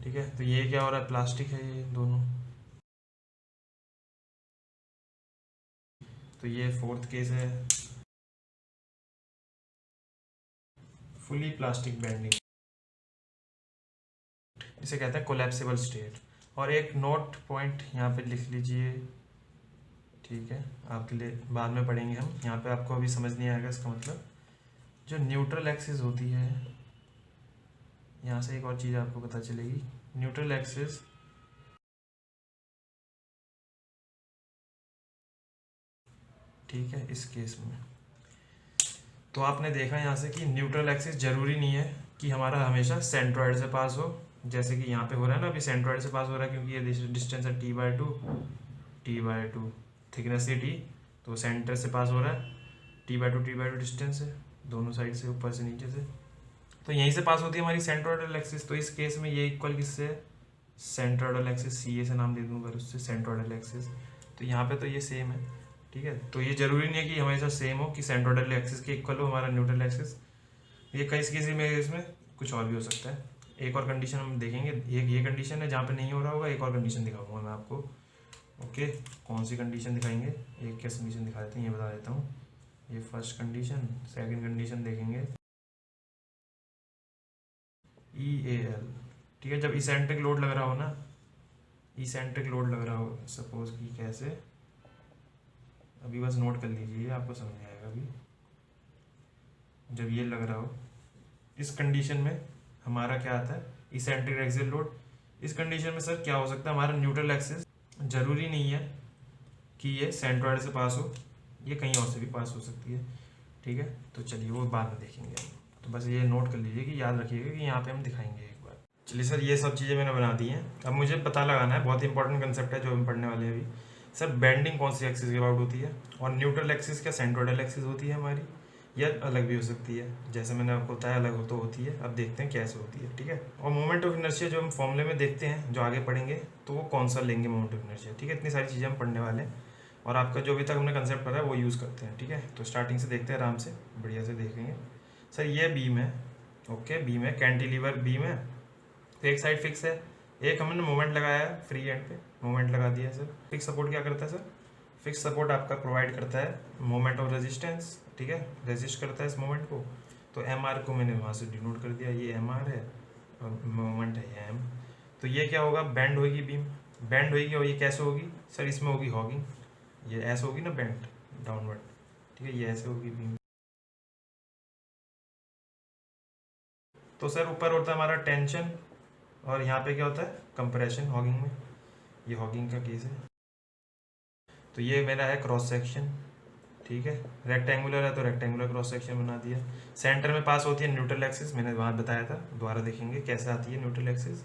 ठीक है। तो ये क्या हो रहा है, प्लास्टिक है ये दोनों। तो ये फोर्थ केस है, फुली प्लास्टिक बेंडिंग, इसे कहते हैं कोलैप्सिबल स्टेट। और एक नोट पॉइंट यहाँ पे लिख लीजिए, ठीक है, आपके लिए बाद में पढ़ेंगे हम, यहाँ पे आपको अभी समझ नहीं आएगा इसका मतलब। जो न्यूट्रल एक्सिस होती है, यहाँ से एक और चीज़ आपको पता चलेगी, न्यूट्रल एक्सिस ठीक है इस केस में। तो आपने देखा यहाँ से कि न्यूट्रल एक्सिस जरूरी नहीं है कि हमारा हमेशा सेंट्रॉइड से पास हो, जैसे कि यहाँ पे हो रहा है ना, अभी सेंट्रॉइड से पास हो रहा है क्योंकि ये डिस्टेंस है t/2 थिकनेस है t, तो सेंटर से पास हो रहा है, t/2 डिस्टेंस है दोनों साइड से, ऊपर से नीचे से, तो यहीं से पास होती है हमारी सेंट्रॉइडल एक्सिस। तो इस केस में ये इक्वल किससे है, सेंट्रोइडल एक्सिस, सी ए से नाम दे दूंगा उससे, सेंट्रोइडल एक्सिस। तो यहाँ पे तो ये सेम है, ठीक है। तो ये जरूरी नहीं है कि हमेशा सेम हो, कि सेंट्रोइडल एक्सिस के इक्वल हो हमारा न्यूट्रल एक्सिस। ये किसी में इसमें कुछ और भी हो सकता है। एक और कंडीशन हम देखेंगे, एक ये कंडीशन है जहाँ पे नहीं हो रहा होगा, एक और कंडीशन दिखाऊंगा मैं आपको। ओके, कौन सी कंडीशन दिखाएंगे, एक क्या कंडीशन दिखा देते हैं, ये बता देता हूँ। ये फर्स्ट कंडीशन, सेकंड कंडीशन देखेंगे EAL, ठीक है। जब इसेंट्रिक लोड लग रहा हो ना, इसेंट्रिक लोड लग रहा हो, सपोज कि कैसे, अभी बस नोट कर लीजिए, आपको समझ में आएगा। अभी जब ये लग रहा हो, इस कंडीशन में हमारा क्या आता है, इसेंट्रिक एक्सियल लोड। इस कंडीशन में सर क्या हो सकता है, हमारा न्यूट्रल एक्सिस जरूरी नहीं है कि ये सेंट्रॉइड से पास हो, ये कहीं और से भी पास हो सकती है, ठीक है। तो चलिए वो बाद में देखेंगे। तो बस ये नोट कर लीजिए कि याद रखिएगा कि यहाँ पे हम दिखाएंगे एक बार। चलिए सर, ये सब चीज़ें मैंने बना दी हैं। अब मुझे पता लगाना है, बहुत ही इंपॉर्टेंट कंसेप्ट है जो हम पढ़ने वाले हैं अभी। सर बेंडिंग कौन सी एक्सिस के अबाउट होती है, और न्यूट्रल एक्सिस क्या सेंट्रोइडल एक्सिस होती है हमारी, या अलग भी हो सकती है। जैसे मैंने आपको बताया अलग हो तो होती है, अब देखते हैं कैसे होती है, ठीक है। और मोमेंट ऑफ इनर्शिया जो हम फॉर्मूले में देखते हैं, जो आगे पढ़ेंगे, तो वो कौन सा लेंगे मोमेंट ऑफ इनर्शिया, ठीक है। इतनी सारी चीज़ें हम पढ़ने वाले हैं, और आपका जो अभी तक हमने कंसेप्ट पढ़ा है वो यूज़ करते हैं, ठीक है। तो स्टार्टिंग से देखते हैं, आराम से बढ़िया से देखेंगे। सर ये बीम है, ओके, बीम है, कैंटिलीवर बीम है। तो एक साइड फिक्स है, एक हमने मोमेंट लगाया है, फ्री एंड पे मोमेंट लगा दिया है सर। फिक्स सपोर्ट क्या करता है सर, फिक्स सपोर्ट आपका प्रोवाइड करता है मोमेंट ऑफ रेजिस्टेंस, ठीक है, रेजिस्ट करता है इस मोमेंट को। तो एम आर को मैंने वहाँ से डिनोट कर दिया, ये एम आर है और मोमेंट है ये एम। तो ये क्या होगा, बेंड होगी बीम, बेंड होगी, और ये कैसे होगी सर, इसमें होगी हॉगिंग, ये ऐसे होगी ना बेंड डाउनवर्ड, ठीक है, ये ऐसे होगी बीम। तो सर ऊपर होता है हमारा टेंशन, और यहाँ पे क्या होता है, कंप्रेशन हॉगिंग में, ये हॉगिंग का केस है। तो ये मेरा है क्रॉस सेक्शन, ठीक है, रेक्टेंगुलर है तो रेक्टेंगुलर क्रॉस सेक्शन बना दिया। सेंटर में पास होती है न्यूट्रल एक्सिस, मैंने वहाँ बताया था, दोबारा देखेंगे कैसे आती है न्यूट्रल एक्सिस।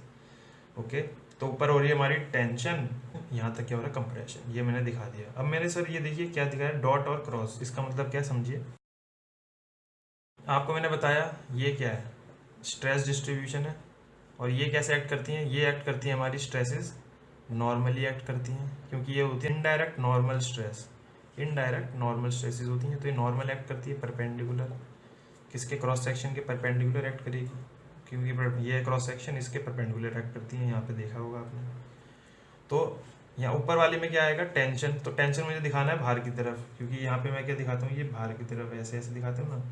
ओके, तो ऊपर हो रही है हमारी टेंशन, यहाँ तक क्या हो रहा है कंप्रेशन, ये मैंने दिखा दिया। अब मैंने सर ये देखिए क्या दिखाया, डॉट और क्रॉस, इसका मतलब क्या समझिए। आपको मैंने बताया ये क्या है, स्ट्रेस डिस्ट्रीब्यूशन है, और ये कैसे एक्ट करती हैं, ये एक्ट करती हैं हमारी स्ट्रेसेस नॉर्मली एक्ट करती हैं, क्योंकि ये होती है indirect normal stress, indirect normal stresses होती हैं। तो ये नॉर्मल एक्ट करती है परपेंडिकुलर, किसके, क्रॉस सेक्शन के परपेंडिकुलर एक्ट करेगी, क्योंकि ये क्रॉस सेक्शन इसके परपेंडिकुलर एक्ट करती है, यहाँ पे देखा होगा आपने। तो यहाँ ऊपर वाले में क्या आएगा, टेंशन। तो टेंशन मुझे दिखाना है बाहर की तरफ, क्योंकि यहाँ पे मैं क्या दिखाता हूँ, ये बाहर की तरफ ऐसे ऐसे दिखाता हूँ ना।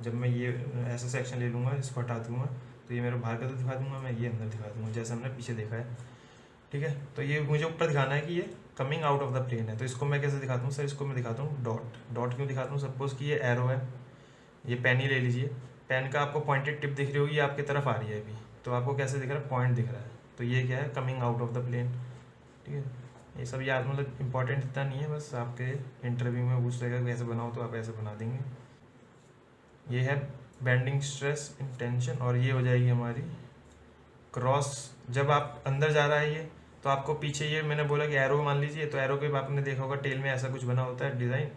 जब मैं ये ऐसा सेक्शन ले लूँगा, इसको हटा दूँगा, तो ये मेरा बाहर का तो दिखा दूँगा, मैं ये अंदर दिखा दूँगा, जैसे हमने पीछे देखा है, ठीक है। तो ये मुझे ऊपर दिखाना है कि ये coming out of the plane है। तो इसको मैं कैसे दिखाता हूँ सर, इसको मैं दिखाता हूँ डॉट। डॉट क्यों दिखाता हूँ, सपोज कि ये एरो है, ये पेन ही ले लीजिए, पेन का आपको पॉइंटेड टिप दिख रही होगी, ये आपकी तरफ आ रही है अभी, तो आपको कैसे दिख रहा है, पॉइंट दिख रहा है, तो ये क्या है, coming out of the plane, ठीक है। ये सब याद, मतलब इंपॉर्टेंट इतना नहीं है, बस आपके इंटरव्यू में पूछ लेगा कैसे बनाओ, तो आप ऐसे बना देंगे। ये है बेंडिंग स्ट्रेस इन टेंशन, और ये हो जाएगी हमारी क्रॉस। जब आप अंदर जा रहा है ये, तो आपको पीछे ये मैंने बोला कि एरो मान लीजिए, तो एरो के आपने देखा होगा टेल में ऐसा कुछ बना होता है डिज़ाइन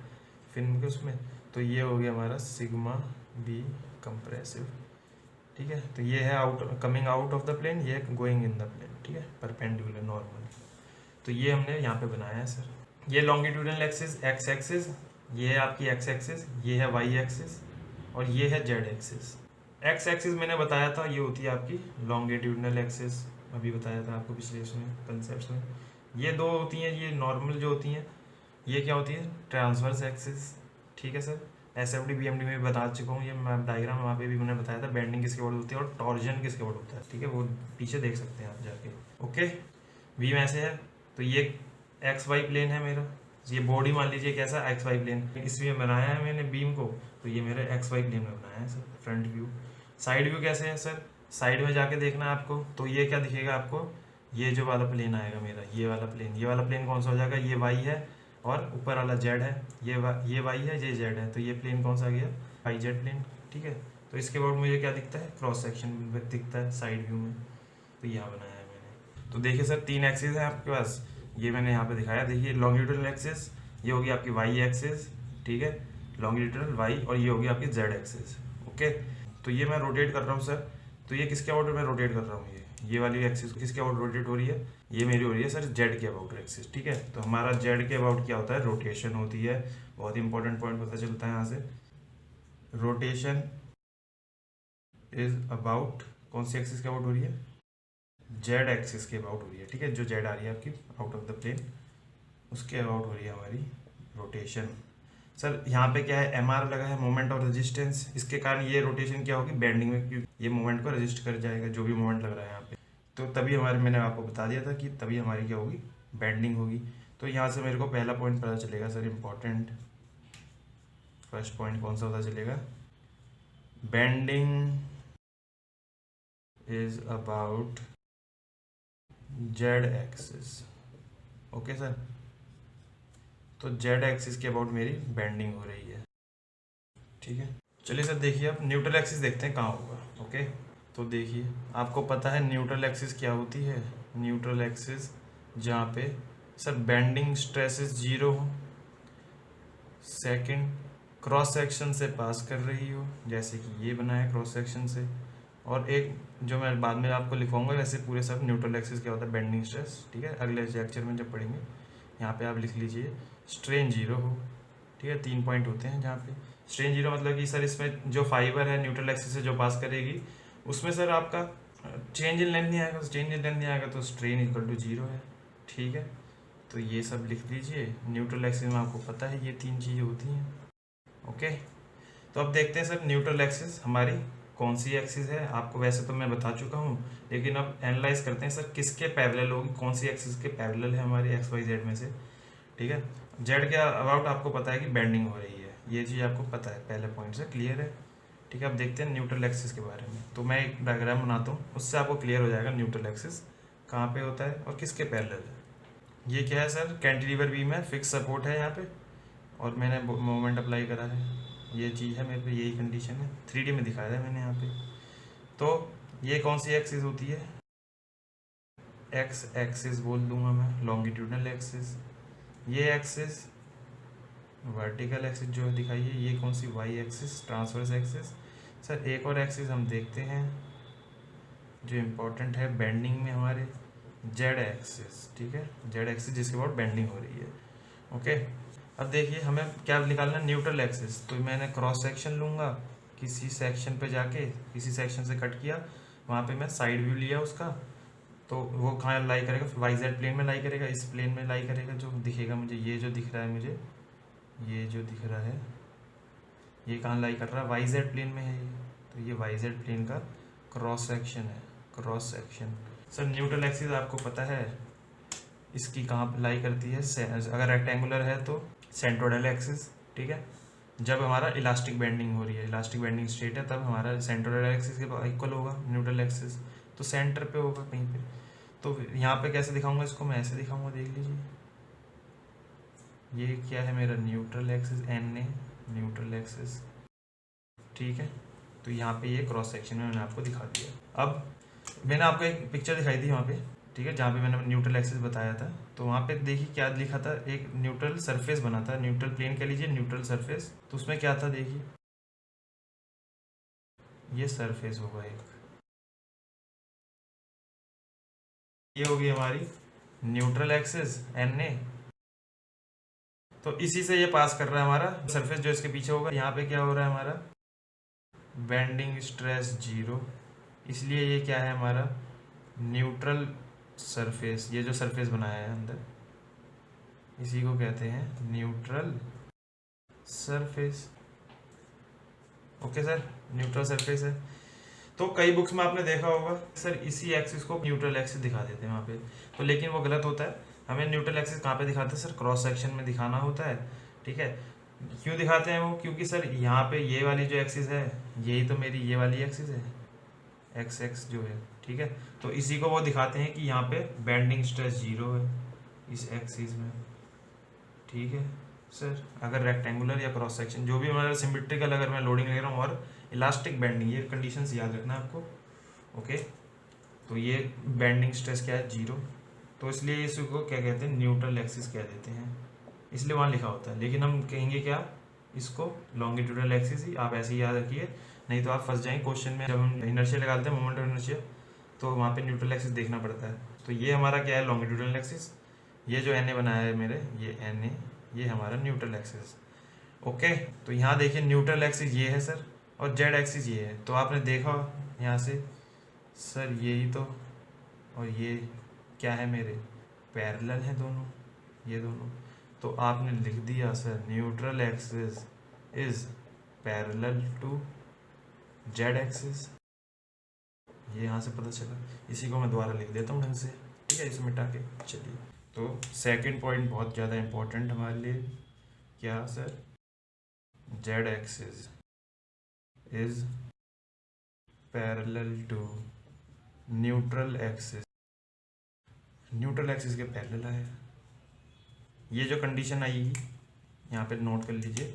फिल्म के उसमें। तो ये हो गया हमारा सिग्मा बी कंप्रेसिव, ठीक है। तो ये है out, coming out of the plane, ये गोइंग इन द प्लेन, ठीक है, परपेंडिकुलर नॉर्मल। तो ये हमने यहाँ पे बनाया है सर। ये लॉन्गिट्यूडनल एक्सिस एक्स एक्सिस, ये है आपकी एक्स एक्सिस, ये है वाई एक्सिस, और ये है जेड एक्सिस। एक्स एक्सिस मैंने बताया था, ये होती है आपकी लॉन्गिट्यूडनल एक्सिस, अभी बताया था आपको पिछले इसमें कंसेप्ट में। ये दो होती हैं, ये नॉर्मल जो होती हैं, ये क्या होती है, ट्रांसवर्स एक्सिस, ठीक है सर। एसएफडी बीएमडी में भी बता चुका हूँ, ये मैं डायग्राम वहाँ पे भी मैंने बताया था, बेंडिंग किसके वर्ड होती है और टॉर्जन किसके वर्ड होता है, ठीक है, वो पीछे देख सकते हैं आप जाके। ओके, बीम ऐसे है, तो ये एक्स वाई प्लेन है मेरा, ये बॉडी मान लीजिए कैसा एक्स वाई प्लेन, इसमें बनाया है मैंने बीम को, तो ये मेरे एक्स वाई प्लेन में बनाया है sir. Front view, side view कैसे है सर, साइड में जाके देखना है आपको, तो ये क्या दिखेगा आपको, ये जो वाला प्लेन आएगा मेरा, ये वाला प्लेन, ये वाला प्लेन कौन सा हो जाएगा, ये वाई है, और ऊपर वाला जेड है, ये वाई है, ये जेड है, तो ये प्लेन कौन सा आ गया, वाई जेड प्लेन, ठीक है। तो इसके बाद मुझे क्या दिखता है, क्रॉस सेक्शन दिखता है साइड व्यू में, तो यहाँ बनाया है मैंने। तो देखिए सर, तीन एक्सिस है आपके पास, ये मैंने यहाँ पे दिखाया, देखिए लॉन्गिट्यूडनल एक्सिस, ये होगी आपकी वाई एक्सिस, ठीक है, लॉन्गिट्यूडनल वाई, और ये होगी आपकी जेड एक्सिस। ओके, तो ये मैं रोटेट कर रहा हूँ सर, तो ये किसके ऑर्डर में रोटेट कर रहा हूँ, ये वाली एक्सिस किसके अबाउट रोटेट हो रही है, ये मेरी हो रही है सर जेड के अबाउट एक्सिस, ठीक है। तो हमारा जेड के अबाउट क्या होता है, रोटेशन होती है। बहुत इंपॉर्टेंट पॉइंट पता चलता है यहाँ से, रोटेशन इज अबाउट कौन सी एक्सिस के अबाउट हो रही है, जेड एक्सिस के अबाउट हो रही है, ठीक है। जो जेड आ रही है आपकी आउट ऑफ द प्लेन, उसके अबाउट हो रही है हमारी रोटेशन। सर यहाँ पे क्या है, एम आर लगा है, मोमेंट ऑफ रेजिस्टेंस, इसके कारण ये रोटेशन क्या होगी, बेंडिंग में, क्योंकि ये मोमेंट को रेजिस्ट कर जाएगा, जो भी मोमेंट लग रहा है यहाँ पे। तो तभी हमारे, मैंने आपको बता दिया था कि तभी हमारी क्या होगी, बेंडिंग होगी। तो यहाँ से मेरे को पहला पॉइंट पता चलेगा सर, इम्पॉर्टेंट फर्स्ट पॉइंट कौन सा पता चलेगा, bending is about Z axis. Okay sir, तो जेड एक्सिस के अबाउट मेरी बेंडिंग हो रही है, ठीक है। चलिए सर देखिए, अब न्यूट्रल एक्सिस देखते हैं कहाँ होगा। ओके, तो देखिए आपको पता है न्यूट्रल एक्सिस क्या होती है, न्यूट्रल एक्सिस जहाँ पे सर बेंडिंग स्ट्रेसेस जीरो हो, सेकंड क्रॉस सेक्शन से पास कर रही हो, जैसे कि ये बना है क्रॉस सेक्शन से, और एक जो मैं बाद में आपको लिखवाऊंगा वैसे पूरे सब न्यूट्रल एक्सिस क्या होता है, बेंडिंग स्ट्रेस, ठीक है। अगले लेक्चर में जब पढ़ेंगे, यहाँ पे आप लिख लीजिए स्ट्रेन जीरो हो, ठीक है। 3 पॉइंट होते हैं जहाँ पे स्ट्रेन जीरो, मतलब कि सर इसमें जो फाइबर है न्यूट्रल एक्सिस से जो पास करेगी, उसमें सर आपका चेंज इन लेंथ नहीं आएगा, चेंज इन लेंथ नहीं आएगा, तो स्ट्रेन इक्वल टू जीरो है, ठीक है। तो ये सब लिख लीजिए, न्यूट्रल एक्सिस में आपको पता है ये 3 चीज़ें होती हैं। ओके, तो अब देखते हैं सर न्यूट्रल एक्सिस हमारी कौन सी एक्सिस है। आपको वैसे तो मैं बता चुका हूँ, लेकिन अब एनालाइज करते हैं सर किसके पैरेलल होगी, कौन सी एक्सिस के पैरेलल है हमारी एक्स वाई जेड में से, ठीक है। जेड के अबाउट आपको पता है कि बेंडिंग हो रही है, ये चीज़ आपको पता है, पहले पॉइंट से क्लियर है, ठीक है। अब देखते हैं न्यूट्रल एक्सिस के बारे में। तो मैं एक डायग्राम बनाता हूँ, उससे आपको क्लियर हो जाएगा न्यूट्रल एक्सिस कहाँ पे होता है और किसके पैरेलल है। ये क्या है सर, कैंटिलीवर बीम है, फिक्स सपोर्ट है यहाँ पे, और मैंने मोमेंट अप्लाई करा है, ये चीज़ है मेरे पे, यही कंडीशन है, 3D में दिखाया है मैंने यहाँ पे। तो ये कौन सी एक्सिस होती है, एक्स एक्सिस बोल दूंगा मैं, लॉन्गिट्यूडनल एक्सिस। ये एक्सिस वर्टिकल एक्सिस जो है दिखाई है, ये कौन सी, Y axis, transverse axis. Sir एक और एक्सिस हम देखते हैं जो इम्पोर्टेंट है बेंडिंग में हमारे, जेड एक्सिस, ठीक है, जेड एक्सिस जिसके बाद बेंडिंग हो रही है। ओके, अब देखिए हमें क्या निकालना है, न्यूट्रल एक्सिस। तो मैंने क्रॉस सेक्शन लूँगा, किसी सेक्शन पे जाके किसी सेक्शन से कट किया, वहाँ पे मैं साइड व्यू लिया उसका, तो वो कहाँ लाई करेगा, वाई जेड प्लेन में लाई करेगा, इस प्लेन में लाई करेगा, जो दिखेगा मुझे, ये जो दिख रहा है मुझे, ये जो दिख रहा है, ये कहाँ लाई कर रहा है, वाई जेड प्लेन में है ये, तो ये वाई जेड प्लेन का क्रॉस सेक्शन है, cross section. Sir neutral axis आपको पता है इसकी कहाँ लाई करती है, अगर रेक्टेंगुलर है तो सेंट्रोइडल एक्सिस, ठीक है। जब हमारा इलास्टिक बेंडिंग हो रही है, इलास्टिक बेंडिंग स्टेट है, तब हमारा सेंट्रोइडल एक्सिस के इक्वल होगा न्यूट्रल एक्सिस, तो सेंटर पे होगा कहीं पे। तो यहाँ पे कैसे दिखाऊंगा इसको, मैं ऐसे दिखाऊंगा, देख लीजिए, ये क्या है मेरा neutral axis, N A neutral axis, ठीक है। तो यहाँ पे ये क्रॉस सेक्शन में मैंने आपको दिखा दिया। अब मैंने आपको एक पिक्चर दिखाई थी वहाँ पे, ठीक है, जहाँ पे मैंने न्यूट्रल एक्सिस बताया था। तो वहाँ पे देखिए क्या लिखा था, एक न्यूट्रल सरफेस बना था, न्यूट्रल प्लेन कह लीजिए, न्यूट्रल सरफेस। तो उसमें क्या था देखिए, ये सरफेस होगा एक, ये होगी हमारी न्यूट्रल एक्सिस एन ए। तो इसी से ये पास कर रहा है हमारा सरफेस जो इसके पीछे होगा। यहाँ पे क्या हो रहा है हमारा, बेंडिंग स्ट्रेस जीरो, इसलिए ये क्या है हमारा न्यूट्रल सरफेस। ये जो सरफेस बनाया है अंदर, इसी को कहते हैं neutral surface. Okay sir, neutral surface है। तो कई बुक्स में आपने देखा होगा सर इसी एक्सिस को न्यूट्रल एक्सिस दिखा देते हैं वहाँ पे, तो लेकिन वो गलत होता है। हमें न्यूट्रल एक्सिस कहाँ पे दिखाते हैं सर, क्रॉस सेक्शन में दिखाना होता है, ठीक है। क्यों दिखाते हैं वो, क्योंकि सर यहाँ पे ये वाली जो एक्सिस है, यही तो मेरी ये वाली एक्सिस है, एक्स एक्स जो है, ठीक है। तो इसी को वो दिखाते हैं कि यहाँ पे बेंडिंग स्ट्रेस जीरो है इस एक्सिस में, ठीक है सर। अगर रेक्टेंगुलर या क्रॉस सेक्शन जो भी हमारा सिमेट्रिकल, अगर मैं लोडिंग ले रहा हूँ और इलास्टिक बेंडिंग, ये कंडीशंस याद रखना है आपको। ओके, तो ये बेंडिंग स्ट्रेस क्या है, जीरो, तो इसलिए इसको क्या कहते हैं, न्यूट्रल एक्सिस कह देते हैं, इसलिए वहाँ लिखा होता है। लेकिन हम कहेंगे क्या, इसको लॉन्गिट्यूडनल एक्सिस ही, आप ऐसे ही याद रखिए, नहीं तो आप फंस जाएंगे क्वेश्चन में। जब हम इनर्शिया लगाते हैं, मोमेंट ऑफ इनर्शिया, तो वहाँ पे न्यूट्रल एक्सिस देखना पड़ता है। तो ये हमारा क्या है, लॉन्गिट्यूडनल एक्सिस। ये जो एन ए बनाया है मेरे, ये एन ए, ये हमारा न्यूट्रल एक्सिस। ओके, तो यहाँ देखिए न्यूट्रल एक्सिस ये है सर, और जेड एक्सिस ये है। तो आपने देखा यहाँ से सर यही तो, और ये क्या है मेरे, पैरेलल है दोनों, ये दोनों। तो आपने लिख दिया sir neutral axis is parallel to Z axis. ये यहाँ से पता चला। इसी को मैं दोबारा लिख देता हूँ ढंग से, ठीक है, इसे मिटा के। चलिए, तो सेकंड पॉइंट बहुत ज़्यादा इम्पोर्टेंट हमारे लिए, क्या sir, Z axis is parallel to neutral axis. Neutral axis के पैरेलल है। ये जो कंडीशन आएगी यहाँ पे नोट कर लीजिए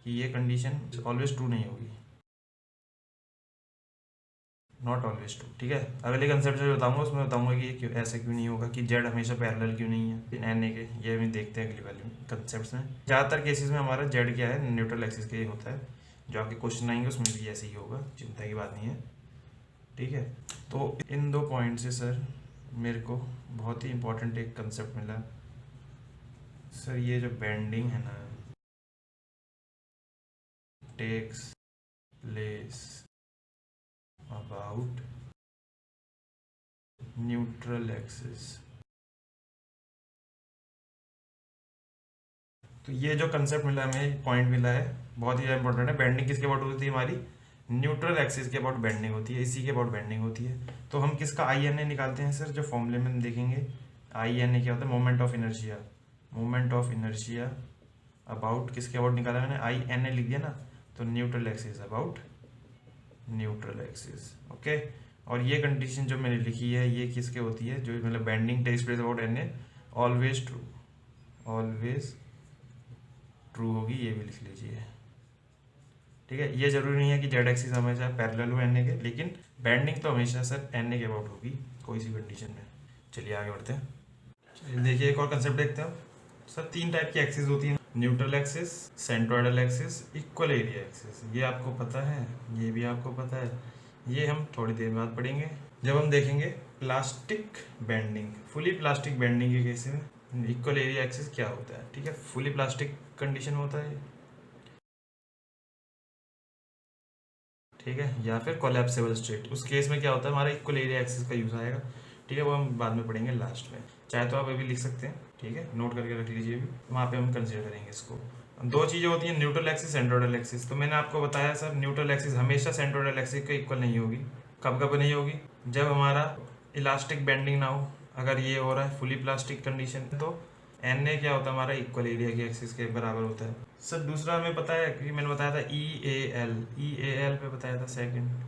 कि ये कंडीशन ऑलवेज ट्रू नहीं होगी, नॉट ऑलवेज ट्रू, ठीक है। अगले कंसेप्ट जो बताऊंगा उसमें बताऊंगा कि ये क्यों ऐसा क्यों नहीं होगा, कि जेड हमेशा पैरेलल क्यों नहीं है एन ए के। ये भी देखते हैं अगली वाले कंसेप्ट में। ज़्यादातर केसेस में हमारा जेड क्या है, न्यूट्रल एक्सिस के ही होता है। जो आपके क्वेश्चन आएंगे उसमें भी ऐसे ही होगा, चिंता की बात नहीं है, ठीक है। तो इन दो पॉइंट से सर मेरे को बहुत ही इंपॉर्टेंट एक कंसेप्ट मिला सर, ये जो बेंडिंग है ना, takes place about neutral axis. तो ये जो कंसेप्ट मिला है हमें, पॉइंट मिला है, बहुत ही ज़्यादा इंपॉर्टेंट है। बेंडिंग किसके अबाउट होती है हमारी, न्यूट्रल एक्सिस के अबाउट बेंडिंग होती है, इसी के अबाउट बेंडिंग होती है। तो हम किसका आई एन ए निकालते हैं सर, जो फॉर्मूले में हम देखेंगे आई एन ए क्या होता है, moment of inertia. Moment of inertia about किसके अबाउट निकाला मैंने, आई एन ए लिख दिया ना, तो neutral axis about neutral axis. Okay, और ये कंडीशन जो मैंने लिखी है ये किसके होती है, जो मतलब bending takes place about N A, always true, always true होगी, ये भी लिख लीजिए, ठीक है। ये जरूरी नहीं है कि जेड एक्सिस हमेशा पैरेलल हो एन ए के, लेकिन बेंडिंग तो हमेशा सर एन ए के अबाउट होगी कोई सी कंडीशन में। चलिए आगे बढ़ते हैं। चलिए देखिए एक और कंसेप्ट देखते हैं सर। 3 टाइप की एक्सिस होती है, neutral axis, centroidal axis, equal area axis. ये आपको पता है, ये भी आपको पता है, ये हम थोड़ी देर बाद पढ़ेंगे जब हम देखेंगे plastic bending. Fully plastic bending के केस में इक्वल एरिया एक्सिस क्या होता है, ठीक है। फुली प्लास्टिक कंडीशन होता है, ठीक है, या फिर कोलैप्सिबल स्ट्रेट। उस केस में क्या होता है, हमारा इक्वल एरिया एक्सिस का यूज आएगा, ठीक है। वो हम बाद में पढ़ेंगे लास्ट में, चाहे तो आप अभी लिख सकते हैं, ठीक है, नोट करके रख लीजिए भी, वहाँ पे हम कंसिडर करेंगे इसको। 2 चीज़ें होती हैं, न्यूट्रल एक्सिस, सेंट्रोइडल एक्सिस। तो मैंने आपको बताया सर न्यूट्रल एक्सिस हमेशा सेंट्रोइडल एक्सिस के इक्वल नहीं होगी। कब कब नहीं होगी, जब हमारा इलास्टिक बेंडिंग ना हो। अगर ये हो रहा है फुली प्लास्टिक कंडीशन, तो एन ए क्या होता है हमारा, इक्वल एरिया की एक्सिस के बराबर होता है सर। दूसरा हमें पता है कि मैंने बताया था ई ए एल पे बताया था सेकंड,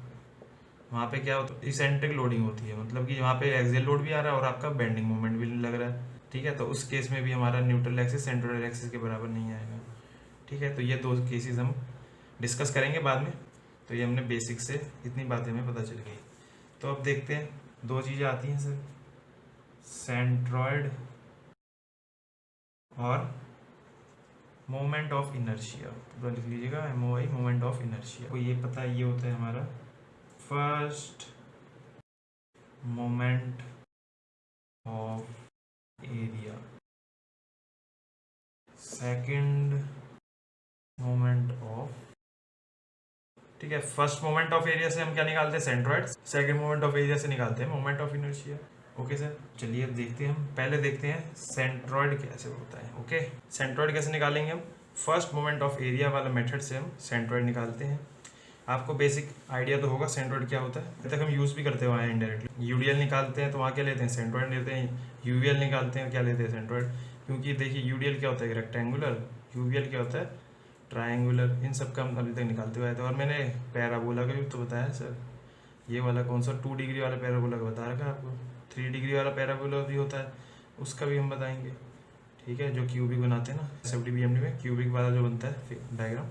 वहाँ पे क्या होता है, इसेंट्रिक लोडिंग होती है, मतलब कि वहाँ पे एक्सियल लोड भी आ रहा है और आपका बेंडिंग मोमेंट भी लग रहा है, ठीक है। तो उस केस में भी हमारा न्यूट्रल एक्सिस सेंट्रोइडल एक्सिस के बराबर नहीं आएगा, ठीक है। तो ये 2 केसेस हम डिस्कस करेंगे बाद में। तो ये हमने बेसिक से इतनी बातें हमें पता चल गई। तो अब देखते हैं 2 चीज़ें आती हैं सर, सेंट्रॉइड और मोमेंट ऑफ इनर्शिया। पूरा लिख लीजिएगा, MOI, मोमेंट ऑफ इनर्शिया। तो ये पता है, ये होता है हमारा first moment of area, second moment of, ठीक है। फर्स्ट मोमेंट ऑफ एरिया से हम क्या निकालते हैं, centroid. Second moment of area से निकालते हैं moment of inertia. Okay sir, चलिए अब देखते हैं, हम पहले देखते हैं सेंट्रॉइड कैसे होता है। ओके, सेंट्रॉइड कैसे निकालेंगे हम, फर्स्ट मोमेंट ऑफ एरिया वाला मेथड से हम सेंट्रॉइड निकालते हैं। आपको बेसिक आइडिया तो होगा सेंट्रॉइड क्या होता है, अभी तक हम यूज़ भी करते हुए हैं इनडायरेक्टली। यूडीएल निकालते हैं तो वहाँ क्या लेते हैं, सेंट्रॉइड लेते हैं। यूवीएल निकालते हैं, क्या लेते हैं, सेंट्रॉइड। क्योंकि देखिए यूडीएल क्या होता है, रेक्टेंगुलर, यूवीएल क्या होता है, ट्रायंगुलर। इन सब का हम अभी तक निकालते हुए आए थे। और मैंने पैराबोला का भी तो बताया सर, ये वाला कौन सा 2 डिग्री वाला पैराबोला का बता रखा है आपको। 3 डिग्री वाला पैराबोला भी होता है, उसका भी हम बताएंगे, ठीक है। जो क्यूबिक बनाते हैं ना SFDBMD में, क्यूबिक वाला जो बनता है डायग्राम,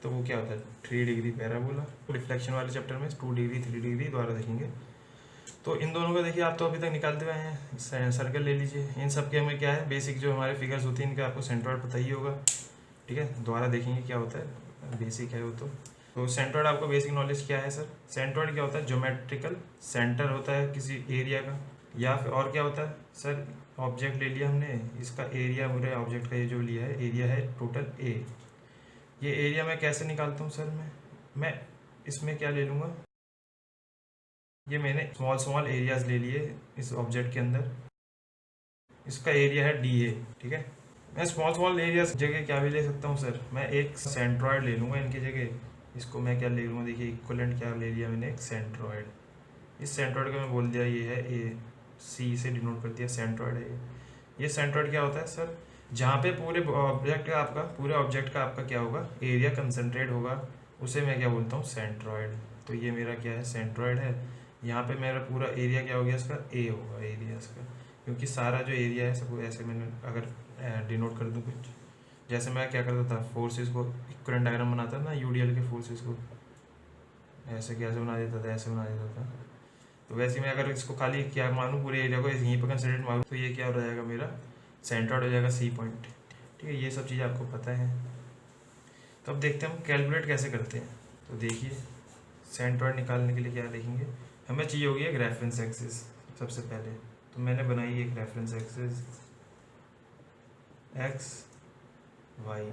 तो वो क्या होता है 3 डिग्री पैराबोला। रिफ्लेक्शन वाले चैप्टर में 2 डिग्री 3 डिग्री द्वारा देखेंगे। तो इन दोनों का देखिए आप तो अभी तक निकालते हुए हैं। सर्कल ले लीजिए, इन सब के हमें क्या है, बेसिक जो हमारे फिगर्स होती हैं इनका आपको सेंट्रॉइड पता ही होगा, ठीक है। दोबारा देखेंगे क्या होता है, बेसिक है वो तो। तो सेंट्रोइड आपको बेसिक नॉलेज क्या है सर? सेंट्रोइड क्या होता है? ज्योमेट्रिकल सेंटर होता है किसी एरिया का, या फिर और क्या होता है सर? ऑब्जेक्ट ले लिया हमने, इसका एरिया, पूरे ऑब्जेक्ट का ये जो लिया है एरिया है टोटल ए। ये एरिया मैं कैसे निकालता हूँ सर? मैं इसमें क्या ले लूँगा, ये मैंने स्मॉल स्मॉल एरियाज ले लिए इस ऑब्जेक्ट के अंदर, इसका एरिया है डी ए, ठीक है। मैं स्मॉल स्मॉल एरियाज जगह क्या भी ले सकता हूँ सर? मैं एक सेंट्रॉइड ले लूँगा इनकी जगह, इसको मैं क्या ले लूँगा, देखिए इक्वलेंट क्या ले लिया मैंने, एक सेंट्रॉइड। इस सेंट्रॉइड का मैं बोल दिया ये है ए, सी से डिनोट कर दिया, सेंट्रॉइड है ये सेंट्रॉइड क्या होता है सर? जहाँ पे पूरे ऑब्जेक्ट का आपका, पूरे ऑब्जेक्ट का आपका क्या होगा, एरिया कंसंट्रेट होगा, उसे मैं क्या बोलता हूँ, सेंट्रॉइड। तो ये मेरा क्या है, सेंट्रॉइड है। यहाँ पे मेरा पूरा एरिया क्या हो गया इसका, ए होगा एरिया इसका, क्योंकि सारा जो एरिया है सब ऐसे मैंने अगर डिनोट कर दूँ कुछ, जैसे मैं क्या करता था, फोर्सेस को इक्विवेलेंट डायग्राम बनाता था ना, यूडीएल के फोर्सेस को ऐसे कैसे बना देता था, ऐसे बना देता था। तो वैसे मैं अगर इसको खाली क्या मानूँ, पूरे एरिया को यहीं पर कंसिडर मारूँ, तो ये क्या हो जाएगा मेरा, सेंट्रॉइड हो जाएगा सी पॉइंट, ठीक है। ये सब चीज़ें आपको पता है। तो अब देखते हैं हम कैलकुलेट कैसे करते हैं। तो देखिए सेंट्रॉइड निकालने के लिए क्या देखेंगे, हमें चाहिए होगी एक रेफरेंस एक्सिस सबसे पहले। तो मैंने बनाई एक रेफरेंस एक्सिस एक्स वाई।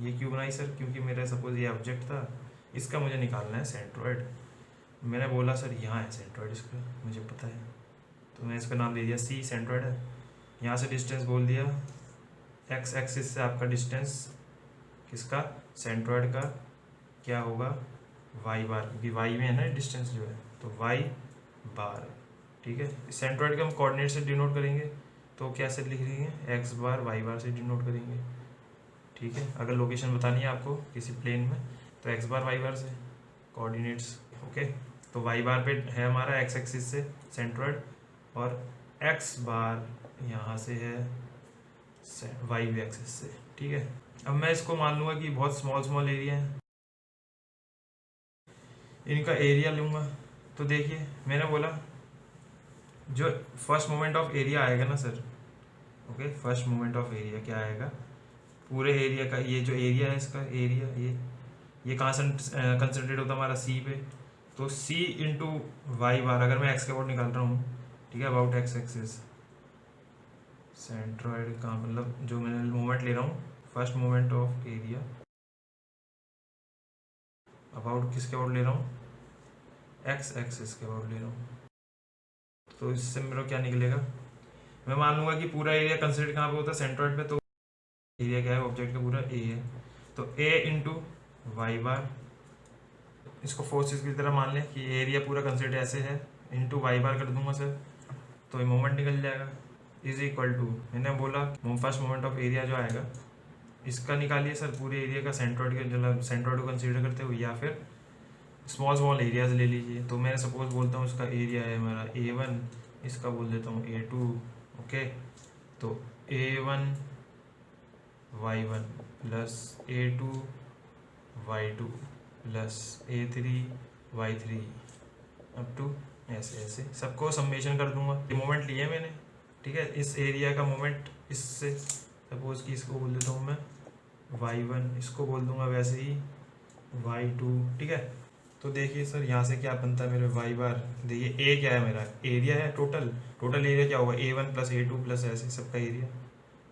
ये क्यों बनाई सर? क्योंकि मेरा सपोज ये ऑब्जेक्ट था, इसका मुझे निकालना है सेंट्रॉइड। मैंने बोला सर यहाँ है सेंट्रॉइड, इसका मुझे पता है, तो मैं इसका नाम दे दिया सी, सेंट्रॉइड है। यहाँ से डिस्टेंस बोल दिया, एक्स एक्सिस से आपका डिस्टेंस किसका, सेंट्रॉइड का क्या होगा, वाई बार, क्योंकि वाई में है ना डिस्टेंस जो है, तो वाई बार, ठीक है। सेंट्रॉइड का हम कोऑर्डिनेट से डिनोट करेंगे, तो कैसे लिख लेंगे, एक्स बार वाई बार से डिनोट करेंगे, ठीक है। अगर लोकेशन बतानी है आपको किसी प्लेन में, तो एक्स बार वाई बार से कोऑर्डिनेट्स, ओके। तो वाई बार पे है हमारा एक्स एक्सिस से सेंट्रॉइड, और एक्स बार यहाँ से है वाई भी एक्सिस से, ठीक है। अब मैं इसको मान लूँगा कि बहुत स्मॉल स्मॉल एरिया है, इनका एरिया लूँगा। तो देखिए मैंने बोला जो फर्स्ट मोमेंट ऑफ एरिया आएगा ना sir, okay, first moment of area क्या आएगा, पूरे एरिया का, ये जो एरिया है इसका एरिया, ये कहाँ कंसनट्रेट होता है हमारा, सी पे। तो सी इंटू वाई बार, अगर मैं एक्स के अबाउट निकाल रहा हूँ, ठीक है, अबाउट एक्स एक्सिस, सेंट्रॉइड का मतलब जो मैंने मोमेंट ले रहा हूँ, first moment of area about किसके अबाउट ले रहा हूँ, एक्स एक्सिस के अबाउट ले रहा हूँ। तो इससे मेरा क्या निकलेगा, मैं मान लूँगा कि पूरा एरिया कंसिडर कहाँ पे होता है, सेंट्रॉइड पे। तो एरिया क्या है ऑब्जेक्ट का, पूरा ए है, तो ए इंटू वाई बार, इसको फोर्सेस की तरह मान लें कि एरिया पूरा कंसिडर ऐसे है, इंटू वाई बार कर दूंगा सर, तो ये मोमेंट निकल जाएगा, इज इक्वल टू, मैंने बोला फर्स्ट मोमेंट ऑफ एरिया जो आएगा इसका निकालिए सर, पूरे एरिया का सेंट्रॉइड के, मतलब सेंट्रॉइड को कंसिडर करते हुए, या फिर स्मॉल स्मॉल एरियाज ले लीजिए। तो मैं सपोज बोलता हूँ इसका एरिया है हमारा A1, इसका बोल देता हूँ A2, ओके। तो A1 Y1 plus A2 Y2 plus A3 Y3 up to ऐसे ऐसे सबको सम्मेशन कर दूंगा। ये मोमेंट लिए मैंने, ठीक है, इस एरिया का मोमेंट, इससे सपोज कि इसको बोल देता हूँ मैं Y1, इसको बोल दूंगा वैसे ही Y2, ठीक है। तो देखिए सर यहाँ से क्या बनता है मेरे वाई बार, देखिए ए क्या है मेरा, एरिया है, टोटल एरिया क्या होगा, A1 प्लस A2 प्लस ऐसे सबका एरिया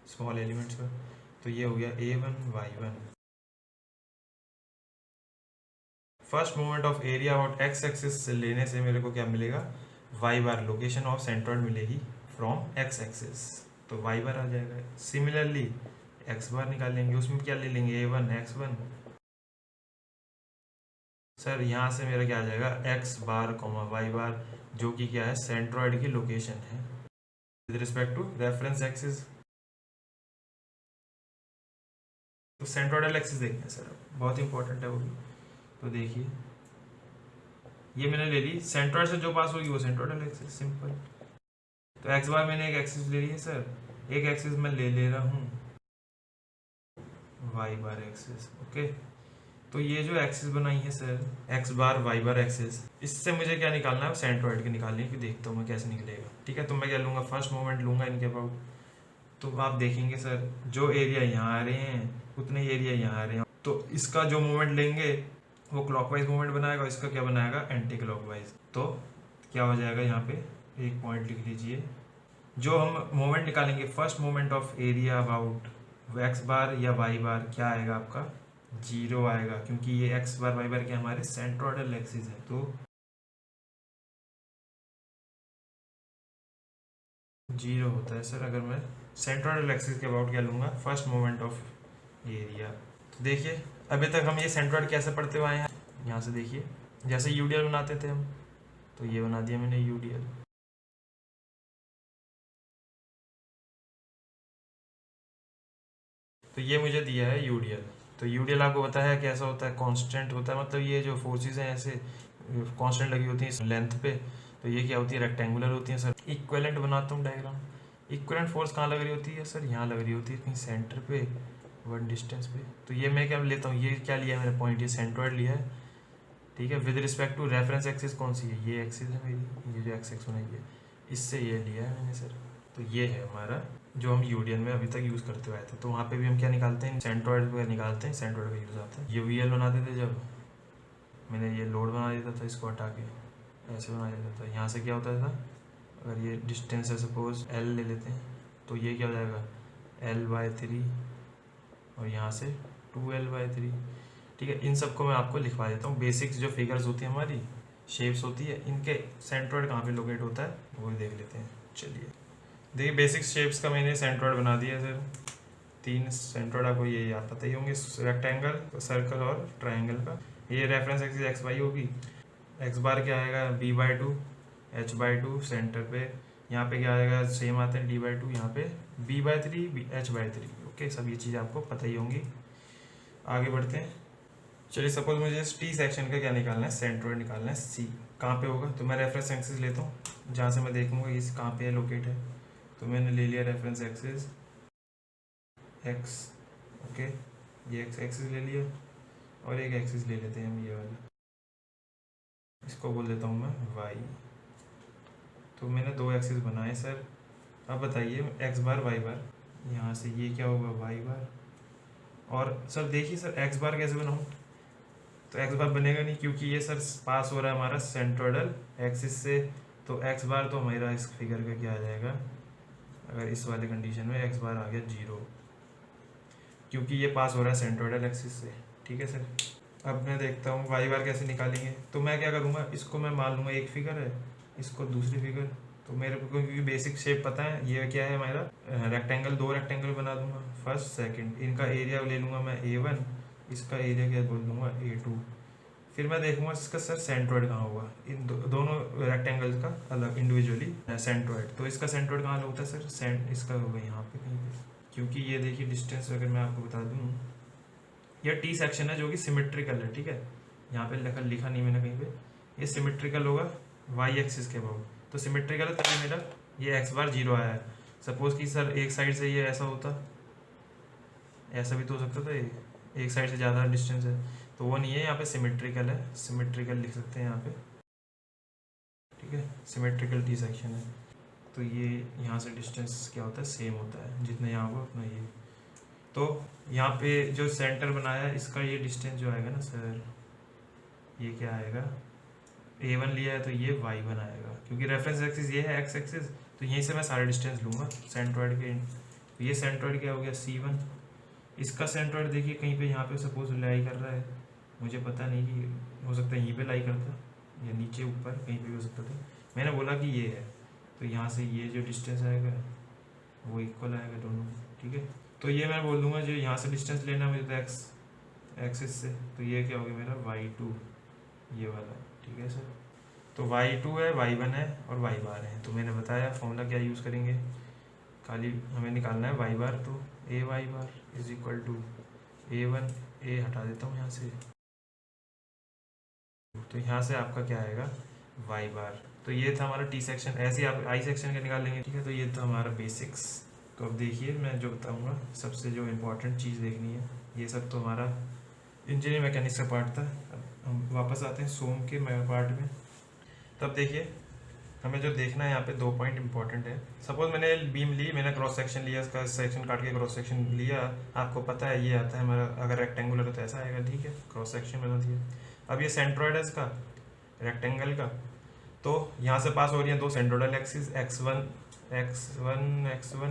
स्मॉल एलिमेंट्स का, तो ये हो गया A1 Y1। First moment of area और एक्स एक्सिस से लेने से मेरे को क्या मिलेगा, Y bar, location of centroid मिलेगी फ्रॉम एक्स एक्सिस, तो वाई बार आ जाएगा। सिमिलरली एक्स बार निकालेंगे, उसमें क्या ले लेंगे, A1 X1, सर यहाँ से मेरा क्या आ जाएगा, X bar comma Y bar, जो कि क्या है, सेंट्रॉइड की लोकेशन है with respect to reference axis. तो सेंट्रॉइडल एक्सिस देखते हैं सर, बहुत इंपॉर्टेंट है वो भी। तो देखिए ये मैंने ले ली, सेंट्रॉइड से जो पास होगी वो सेंट्रॉइडल एक्सिस, सिंपल। तो एक्स बार मैंने एक एक्सिस ले ली है सर, एक एक्सिस मैं ले रहा हूँ वाई बार एक्सिस, ओके। तो ये जो एक्सिस बनाई है सर, एक्स बार वाई बार एक्सिस, इससे मुझे क्या निकालना है, सेंट्रॉइड के निकालने की, देखता हूँ मैं कैसे निकलेगा, ठीक है। तो मैं क्या लूँगा, फर्स्ट मोमेंट लूँगा इनके अबाउट। तो आप देखेंगे सर जो एरिया यहाँ आ रहे हैं उतने एरिया यहाँ आ रहे हैं, तो इसका जो मोमेंट लेंगे वो क्लॉकवाइज मूवमेंट बनाएगा, इसका क्या बनाएगा एंटी क्लॉकवाइज। तो क्या हो जाएगा यहाँ पे, एक पॉइंट लिख लीजिए, जो हम मोमेंट निकालेंगे first moment of area about X bar या वाई बार, क्या आएगा आपका 0 आएगा, क्योंकि ये एक्स बार वाई बार क्या हमारे सेंट्रोइडल एक्सिस है। तो 0 होता है सर अगर मैं सेंट्रोइडल एक्सिस के अबाउट क्या लूँगा फर्स्ट मोमेंट ऑफ एरिया। तो देखिए अभी तक हम ये सेंट्रोइड कैसे पढ़ते हुए आए हैं, यहाँ से देखिए जैसे यूडीएल बनाते थे हम, तो ये बना दिया मैंने यूडीएल। तो ये मुझे दिया है यूडीएल। तो यूडीएल आपको पता है कैसा होता है, कांस्टेंट होता है, मतलब ये जो फोर्सेस हैं ऐसे कांस्टेंट लगी होती हैं लेंथ पे, तो ये क्या होती है रेक्टेंगुलर होती है सर। इक्विवेलेंट बनाता हूँ डायग्राम। इक्विवेलेंट फोर्स कहाँ लग रही होती है सर, यहाँ लग रही होती है कहीं सेंटर पे, वन डिस्टेंस पे। तो ये मैं क्या लेता हूँ, ये क्या लिया है मैंने पॉइंट, ये सेंट्रोइड लिया है, ठीक है। With respect to reference axis कौन सी है, ये एक्सिस है मेरी, ये जो एक्स एक्स बनाई है, इससे ये लिया है मैंने सर। तो ये है हमारा जो हम यूडीएल में अभी तक यूज़ करते हुए आए थे। तो वहाँ पे भी हम क्या निकालते हैं, सेंट्रोइड का निकालते हैं, सेंट्रोइड का यूज़ आता है। ये वीएल बनाते थे जब मैंने ये लोड बना देता था, इसको हटा के ऐसे बना देता था। यहाँ से क्या होता था, अगर ये डिस्टेंस है सपोज एल ले लेते हैं, तो ये क्या हो जाएगा L/3 और यहाँ से 2L/3, ठीक है। इन सबको मैं आपको लिखवा देता हूँ। बेसिक्स जो फिगर्स होती है हमारी, शेप्स होती है, इनके सेंट्रोइड कहाँ पे लोकेट होता है वो भी देख लेते हैं। चलिए देखिए बेसिक शेप्स का मैंने सेंट्रोइड बना दिया सर। 3 सेंट्रोइड आपको ये याद पता ही होंगे, रेक्टेंगल, सर्कल और ट्रायंगल का। ये रेफरेंस एक्सिस एक्स वाई होगी, एक्स बार क्या आएगा B/2 H/2 सेंटर पे, यहाँ पे क्या आएगा सेम आते हैं D/2, यहाँ पे B/3 H/3। ओके सब ये चीज़ आपको पता ही होंगी। आगे बढ़ते हैं। चलिए सपोज मुझे टी सेक्शन का क्या निकालना है, सेंट्रोइड निकालना है C, कहाँ पे होगा। तो मैं रेफरेंस एक्सिस लेता हूँ जहाँ से मैं देखूंगा इस कहाँ पे है लोकेट है। तो मैंने ले लिया रेफरेंस एक्सिस x, ओके ये x एक्सिस ले लिया, और एक एक्सिस ले लेते हैं हम ये वाला, इसको बोल देता हूँ मैं y। तो मैंने 2 एक्सिस बनाए सर। अब बताइए x बार y बार, यहाँ से ये क्या होगा y बार, और सर देखिए सर x बार कैसे बनाऊँ, तो x बार बनेगा नहीं क्योंकि ये सर पास हो रहा है हमारा सेंट्रोइडल एक्सिस से। तो x बार तो हमारा इस फिगर का क्या आ जाएगा, अगर इस वाले कंडीशन में x बार आ गया 0, क्योंकि ये पास हो रहा है सेंट्रोइडल एक्सिस से, ठीक है सर। अब मैं देखता हूँ y बार कैसे निकालेंगे। तो मैं क्या करूँगा, इसको मैं मान लूँगा एक फिगर है, इसको दूसरी फिगर। तो मेरे को क्योंकि बेसिक शेप पता है, ये क्या है हमारा रेक्टेंगल, 2 रेक्टेंगल बना दूंगा फर्स्ट सेकंड, इनका एरिया ले लूँगा मैं A1, इसका एरिया क्या बोल दूंगा A2। फिर मैं देखूंगा इसका सर सेंट्रोइड कहाँ होगा, इन दोनों रेक्टेंगल्स का अलग इंडिविजुअली सेंट्रोइड। तो इसका सेंट्रोइड कहाँ होता है सर, इसका होगा यहाँ पे कहीं पे, क्योंकि ये देखिए डिस्टेंस अगर मैं आपको बता दूँ, यह टी सेक्शन है जो कि सिमेट्रिकल है, ठीक है। यहाँ पे लिखा नहीं मैंने कहीं पे, ये सिमेट्रिकल होगा वाई एक्सिस के अबाउट। तो सिमेट्रिकल है तभी मेरा ये एक्स बार 0 आया है। सपोज कि सर एक साइड से ये ऐसा होता, ऐसा भी तो हो सकता था, ये एक साइड से ज़्यादा डिस्टेंस है, तो वो नहीं है, यहाँ पे सिमेट्रिकल है, सिमेट्रिकल लिख सकते हैं यहाँ पे, ठीक है। सिमेट्रिकल टी सेक्शन है, तो ये यहाँ से डिस्टेंस क्या होता है सेम होता है, जितना यहाँ होगा उतना ये। तो यहाँ पे जो सेंटर बनाया है इसका ये डिस्टेंस जो आएगा ना सर, ये क्या आएगा, A1 लिया है तो ये y1 आएगा, क्योंकि रेफरेंस एक्सिस ये है x एक्सिस, तो यहीं से मैं सारे डिस्टेंस लूँगा सेंट्रोइड के। तो ये सेंट्रोइड क्या हो गया C1, इसका सेंट्रोइड देखिए कहीं पे यहाँ पे सपोज लाई कर रहा है, मुझे पता नहीं कि हो सकता है यहीं पे लाई करता या नीचे ऊपर कहीं पे भी हो सकता था, मैंने बोला कि ये है। तो यहाँ से ये जो डिस्टेंस आएगा वो इक्वल आएगा दोनों, ठीक है। तो ये मैं बोल दूंगा जो यहाँ से डिस्टेंस लेना मुझे तो एक्स एक्सिस से, तो ये क्या हो गया मेरा y2, ये वाला, ठीक है सर। तो y2 है, y1 है और y बार है। तो मैंने बताया फॉर्मूला क्या यूज़ करेंगे, खाली हमें निकालना है y बार। तो a y bar is equal to A1, a हटा देता हूँ यहाँ से, तो यहाँ से आपका क्या आएगा y बार। तो ये था हमारा टी सेक्शन, ऐसे ही आप आई सेक्शन का निकाल लेंगे, ठीक है। तो ये था हमारा बेसिक्स। तो अब देखिए मैं जो बताऊँगा सबसे जो इम्पोर्टेंट चीज़ देखनी है, ये सब तो हमारा इंजीनियरिंग मैकेनिक्स का पार्ट था। अब हम वापस आते हैं सोम के पार्ट में। तब देखिए हमें जो देखना है यहाँ पे 2 पॉइंट इंपॉर्टेंट है। सपोज मैंने बीम ली, मैंने क्रॉस सेक्शन लिया, इसका सेक्शन काट के क्रॉस सेक्शन लिया, आपको पता है ये आता है हमारा, अगर रेक्टेंगुलर है तो ऐसा आएगा, ठीक है, क्रॉस सेक्शन बना दिया। अब ये सेंट्रोइड है इसका, रेक्टेंगल का, तो यहाँ से पास हो रही है दो सेंट्रोइडल एक्सिस, x1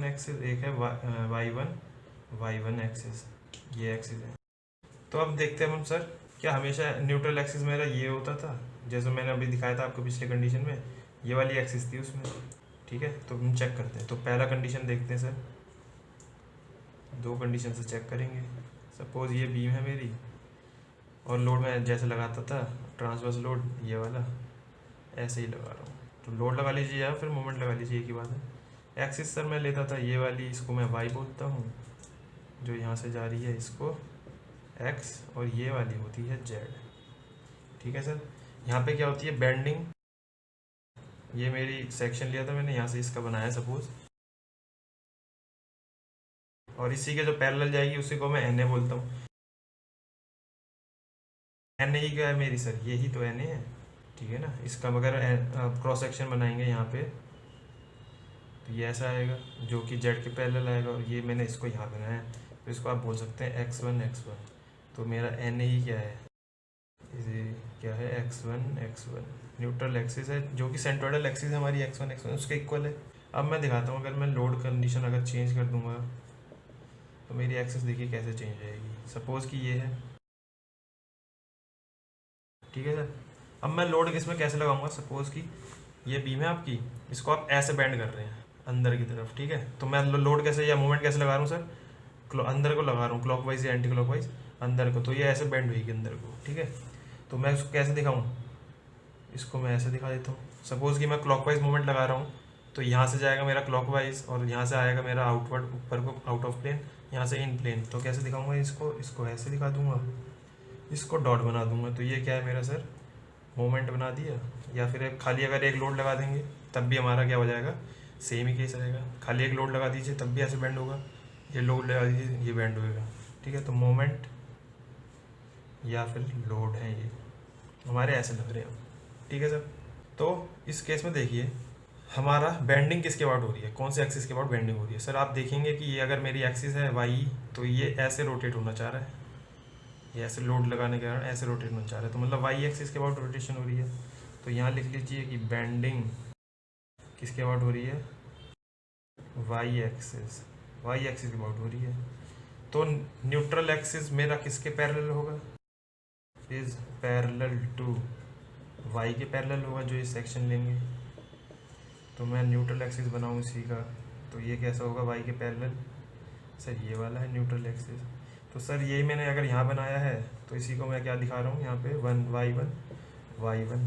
एक्सिस, एक है y1 एक्सिस, ये एक्सिस है। तो अब देखते हैं हम सर, क्या हमेशा न्यूट्रल एक्सिस मेरा ये होता था, जैसे मैंने अभी दिखाया था आपको पिछले कंडीशन में, ये वाली एक्सिस थी उसमें, ठीक है। तो हम चेक करते हैं, तो पहला कंडीशन देखते हैं सर, दो कंडीशन से चेक करेंगे। सपोज ये बीम है मेरी, और लोड मैं जैसे लगाता था ट्रांसवर्स लोड ये वाला, ऐसे ही लगा रहा हूँ, तो लोड लगा लीजिए या फिर मोमेंट लगा लीजिए, एक ही बात है। एक्सिस सर मैं लेता था ये वाली, इसको मैं वाई बोलता हूँ, जो यहाँ से जा रही है इसको एक्स, और ये वाली होती है जेड, ठीक है सर। यहाँ पे क्या होती है बेंडिंग, ये मेरी सेक्शन लिया था मैंने, यहाँ से इसका बनाया सपोज, और इसी के जो पैरेलल जाएगी उसी को मैं एन ए बोलता हूँ। एन ए ही क्या है मेरी सर, यही तो एन ए है, ठीक है ना। इसका अगर क्रॉस सेक्शन बनाएंगे यहाँ पे, तो ये ऐसा आएगा जो कि जेड के पैरेलल आएगा, और ये मैंने इसको यहाँ बनाया है, तो इसको आप बोल सकते हैं x1 तो मेरा एन ए ही क्या है, ये क्या है x1 न्यूट्रल एक्सिस है, जो कि सेंट्रोइडल एक्सिस है हमारी x1 उसके इक्वल है। अब मैं दिखाता हूँ, अगर मैं लोड कंडीशन अगर चेंज कर दूंगा तो मेरी एक्सिस देखिए कैसे चेंज हो जाएगी। सपोज कि ये है, ठीक है सर। अब मैं लोड इसमें कैसे लगाऊंगा, सपोज कि ये बीम है आपकी, इसको आप ऐसे बेंड कर रहे हैं अंदर की तरफ, ठीक है। तो मैं लोड कैसे या मूवमेंट कैसे लगा रहा हूँ सर, अंदर को लगा रहा हूँ, क्लॉकवाइज या एंटी क्लॉकवाइज अंदर को, तो ये ऐसे बेंड होगी अंदर को, ठीक है। तो मैं इसको कैसे दिखाऊँ, इसको मैं ऐसे दिखा देता हूँ। सपोज कि मैं क्लॉकवाइज मूवमेंट लगा रहा हूँ, तो यहाँ से जाएगा मेरा क्लॉकवाइज, और यहाँ से आएगा मेरा आउटवर्ड ऊपर को, आउट ऑफ प्लेन, यहाँ से इन प्लेन। तो कैसे दिखाऊंगा इसको ऐसे दिखा दूंगा, इसको डॉट बना दूंगा, तो ये क्या है मेरा सर मोमेंट बना दिया। या फिर खाली अगर एक लोड लगा देंगे तब भी हमारा क्या हो जाएगा, सेम ही केस रहेगा। खाली एक लोड लगा दीजिए तब भी ऐसे बेंड होगा, ये लोड लगा दीजिए ये बेंड होगा, ठीक है। तो मोमेंट या फिर लोड है ये हमारे ऐसे लग रहे हैं, ठीक है सर। तो इस केस में देखिए हमारा बेंडिंग किसके अबाउट हो रही है, कौन से एक्सिस के अबाउट बेंडिंग हो रही है सर। आप देखेंगे कि ये अगर मेरी एक्सिस है वाई, तो ये ऐसे रोटेट होना चाह रहा है, ये ऐसे लोड लगाने के कारण ऐसे रोटेट होना चाह रहा है, तो मतलब वाई एक्सिस के अबाउट रोटेशन हो रही है। तो यहाँ लिख लीजिए कि बेंडिंग किसके अबाउट हो रही है, वाई एक्सिस के अबाउट हो रही है। तो न्यूट्रल एक्सिस मेरा किसके पैरेलल होगा, इज पैरेलल टू वाई के पैरेलल होगा, जो ये सेक्शन लेंगे। तो मैं न्यूट्रल एक्सिस बनाऊँ इसी का, तो ये कैसा होगा वाई के पैरेलल, सर ये वाला है न्यूट्रल एक्सिस। तो सर यही मैंने अगर यहाँ बनाया है, तो इसी को मैं क्या दिखा रहा हूँ यहाँ पे y1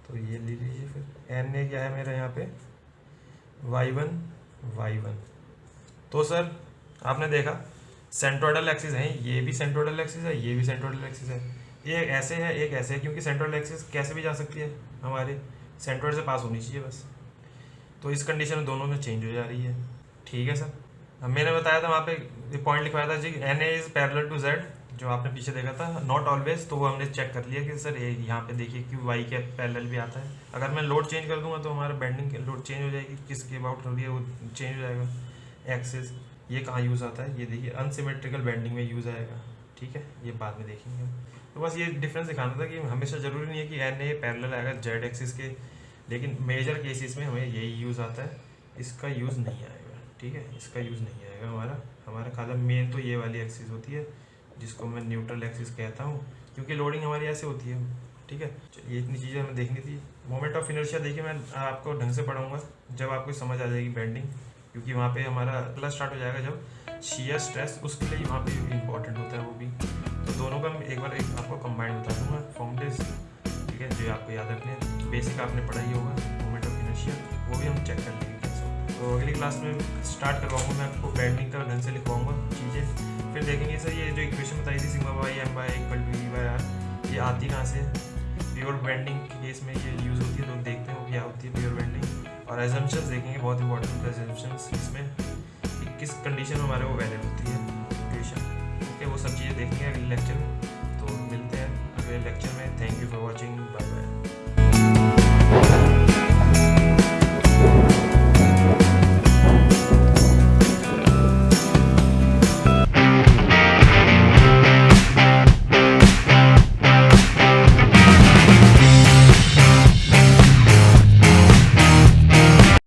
तो ये ले लीजिए। फिर एन ए क्या है मेरा यहाँ पे y1 तो सर आपने देखा सेंट्रोइडल एक्सिस है, ये भी सेंट्रोइडल एक्सिस है, ये भी सेंट्रोइडल एक्सिस है, एक ऐसे है एक ऐसे है, क्योंकि सेंट्रोइडल एक्सिस कैसे भी जा सकती है, हमारे सेंट्रोइड से पास होनी चाहिए बस। तो इस कंडीशन में दोनों में चेंज हो जा रही है, ठीक है सर। मैंने बताया था वहाँ पे पॉइंट लिखवाया था जी, N A is parallel to Z, जो आपने पीछे देखा था, नॉट ऑलवेज। तो वो हमने चेक कर लिया कि सर ये यहाँ पे देखिए कि वाई के पैरेलल भी आता है। अगर मैं लोड चेंज कर दूंगा तो हमारा बेंडिंग लोड चेंज हो जाएगी, किसके अबाउट हो रही है वो चेंज हो जाएगा एक्सिस। ये कहाँ यूज़ आता है, ये देखिए अनसिमेट्रिकल बेंडिंग में यूज़ आएगा, ठीक है, ये बाद में देखेंगे। तो बस ये डिफरेंस दिखाना था कि हमेशा ज़रूरी नहीं है कि एन ए पैरेलल आएगा जेड एक्सिस के, लेकिन मेजर केसेस में हमें यही यूज़ आता है, इसका यूज़ नहीं आएगा, ठीक है, इसका यूज़ नहीं आएगा। हमारा खाली मेन तो ये वाली एक्सिस होती है जिसको मैं न्यूट्रल एक्सिस कहता हूँ, क्योंकि लोडिंग हमारी ऐसे होती है, ठीक है। ये इतनी चीज़ें हमें देखनी थी। मोमेंट ऑफ इनर्शिया देखिए मैं आपको ढंग से पढ़ाऊँगा जब आपको समझ आ जाएगी बेंडिंग, क्योंकि वहाँ पे हमारा क्लास स्टार्ट हो जाएगा जब शियर स्ट्रेस, उसके लिए वहाँ पे इंपॉर्टेंट होता है वो भी। तो दोनों का एक बार आपको कंबाइंड बता दूँगा फॉर्मूलेज, ठीक है, जो आपको याद रखने हैं। बेसिक आपने पढ़ा ही होगा मोमेंट ऑफ इनर्शिया, वो भी हम चेक कर लेंगे कैसे होता है। तो अगली क्लास में स्टार्ट करवाऊँगा मैं आपको बेंडिंग का ढंग से लिखवाऊँगा चीज़ें, फिर देखेंगे सर ये जो इक्वेशन बताई थी sigma by M by equal to E by R, ये आती कहाँ से, प्योर बेंडिंग के केस में ये यूज़ होती है। तो देखते हैं क्या होती है प्योर बेंडिंग, और एजम्पशंस देखेंगे, बहुत इंपॉर्टेंट एजम्पशंस इसमें कि किस कंडीशन में हमारे वो वैलिड होती है इक्वेशन, ओके, वो सब चीज़ें देखेंगे अगले लेक्चर में। तो मिलते हैं अगले लेक्चर में, thank you for watching, bye bye.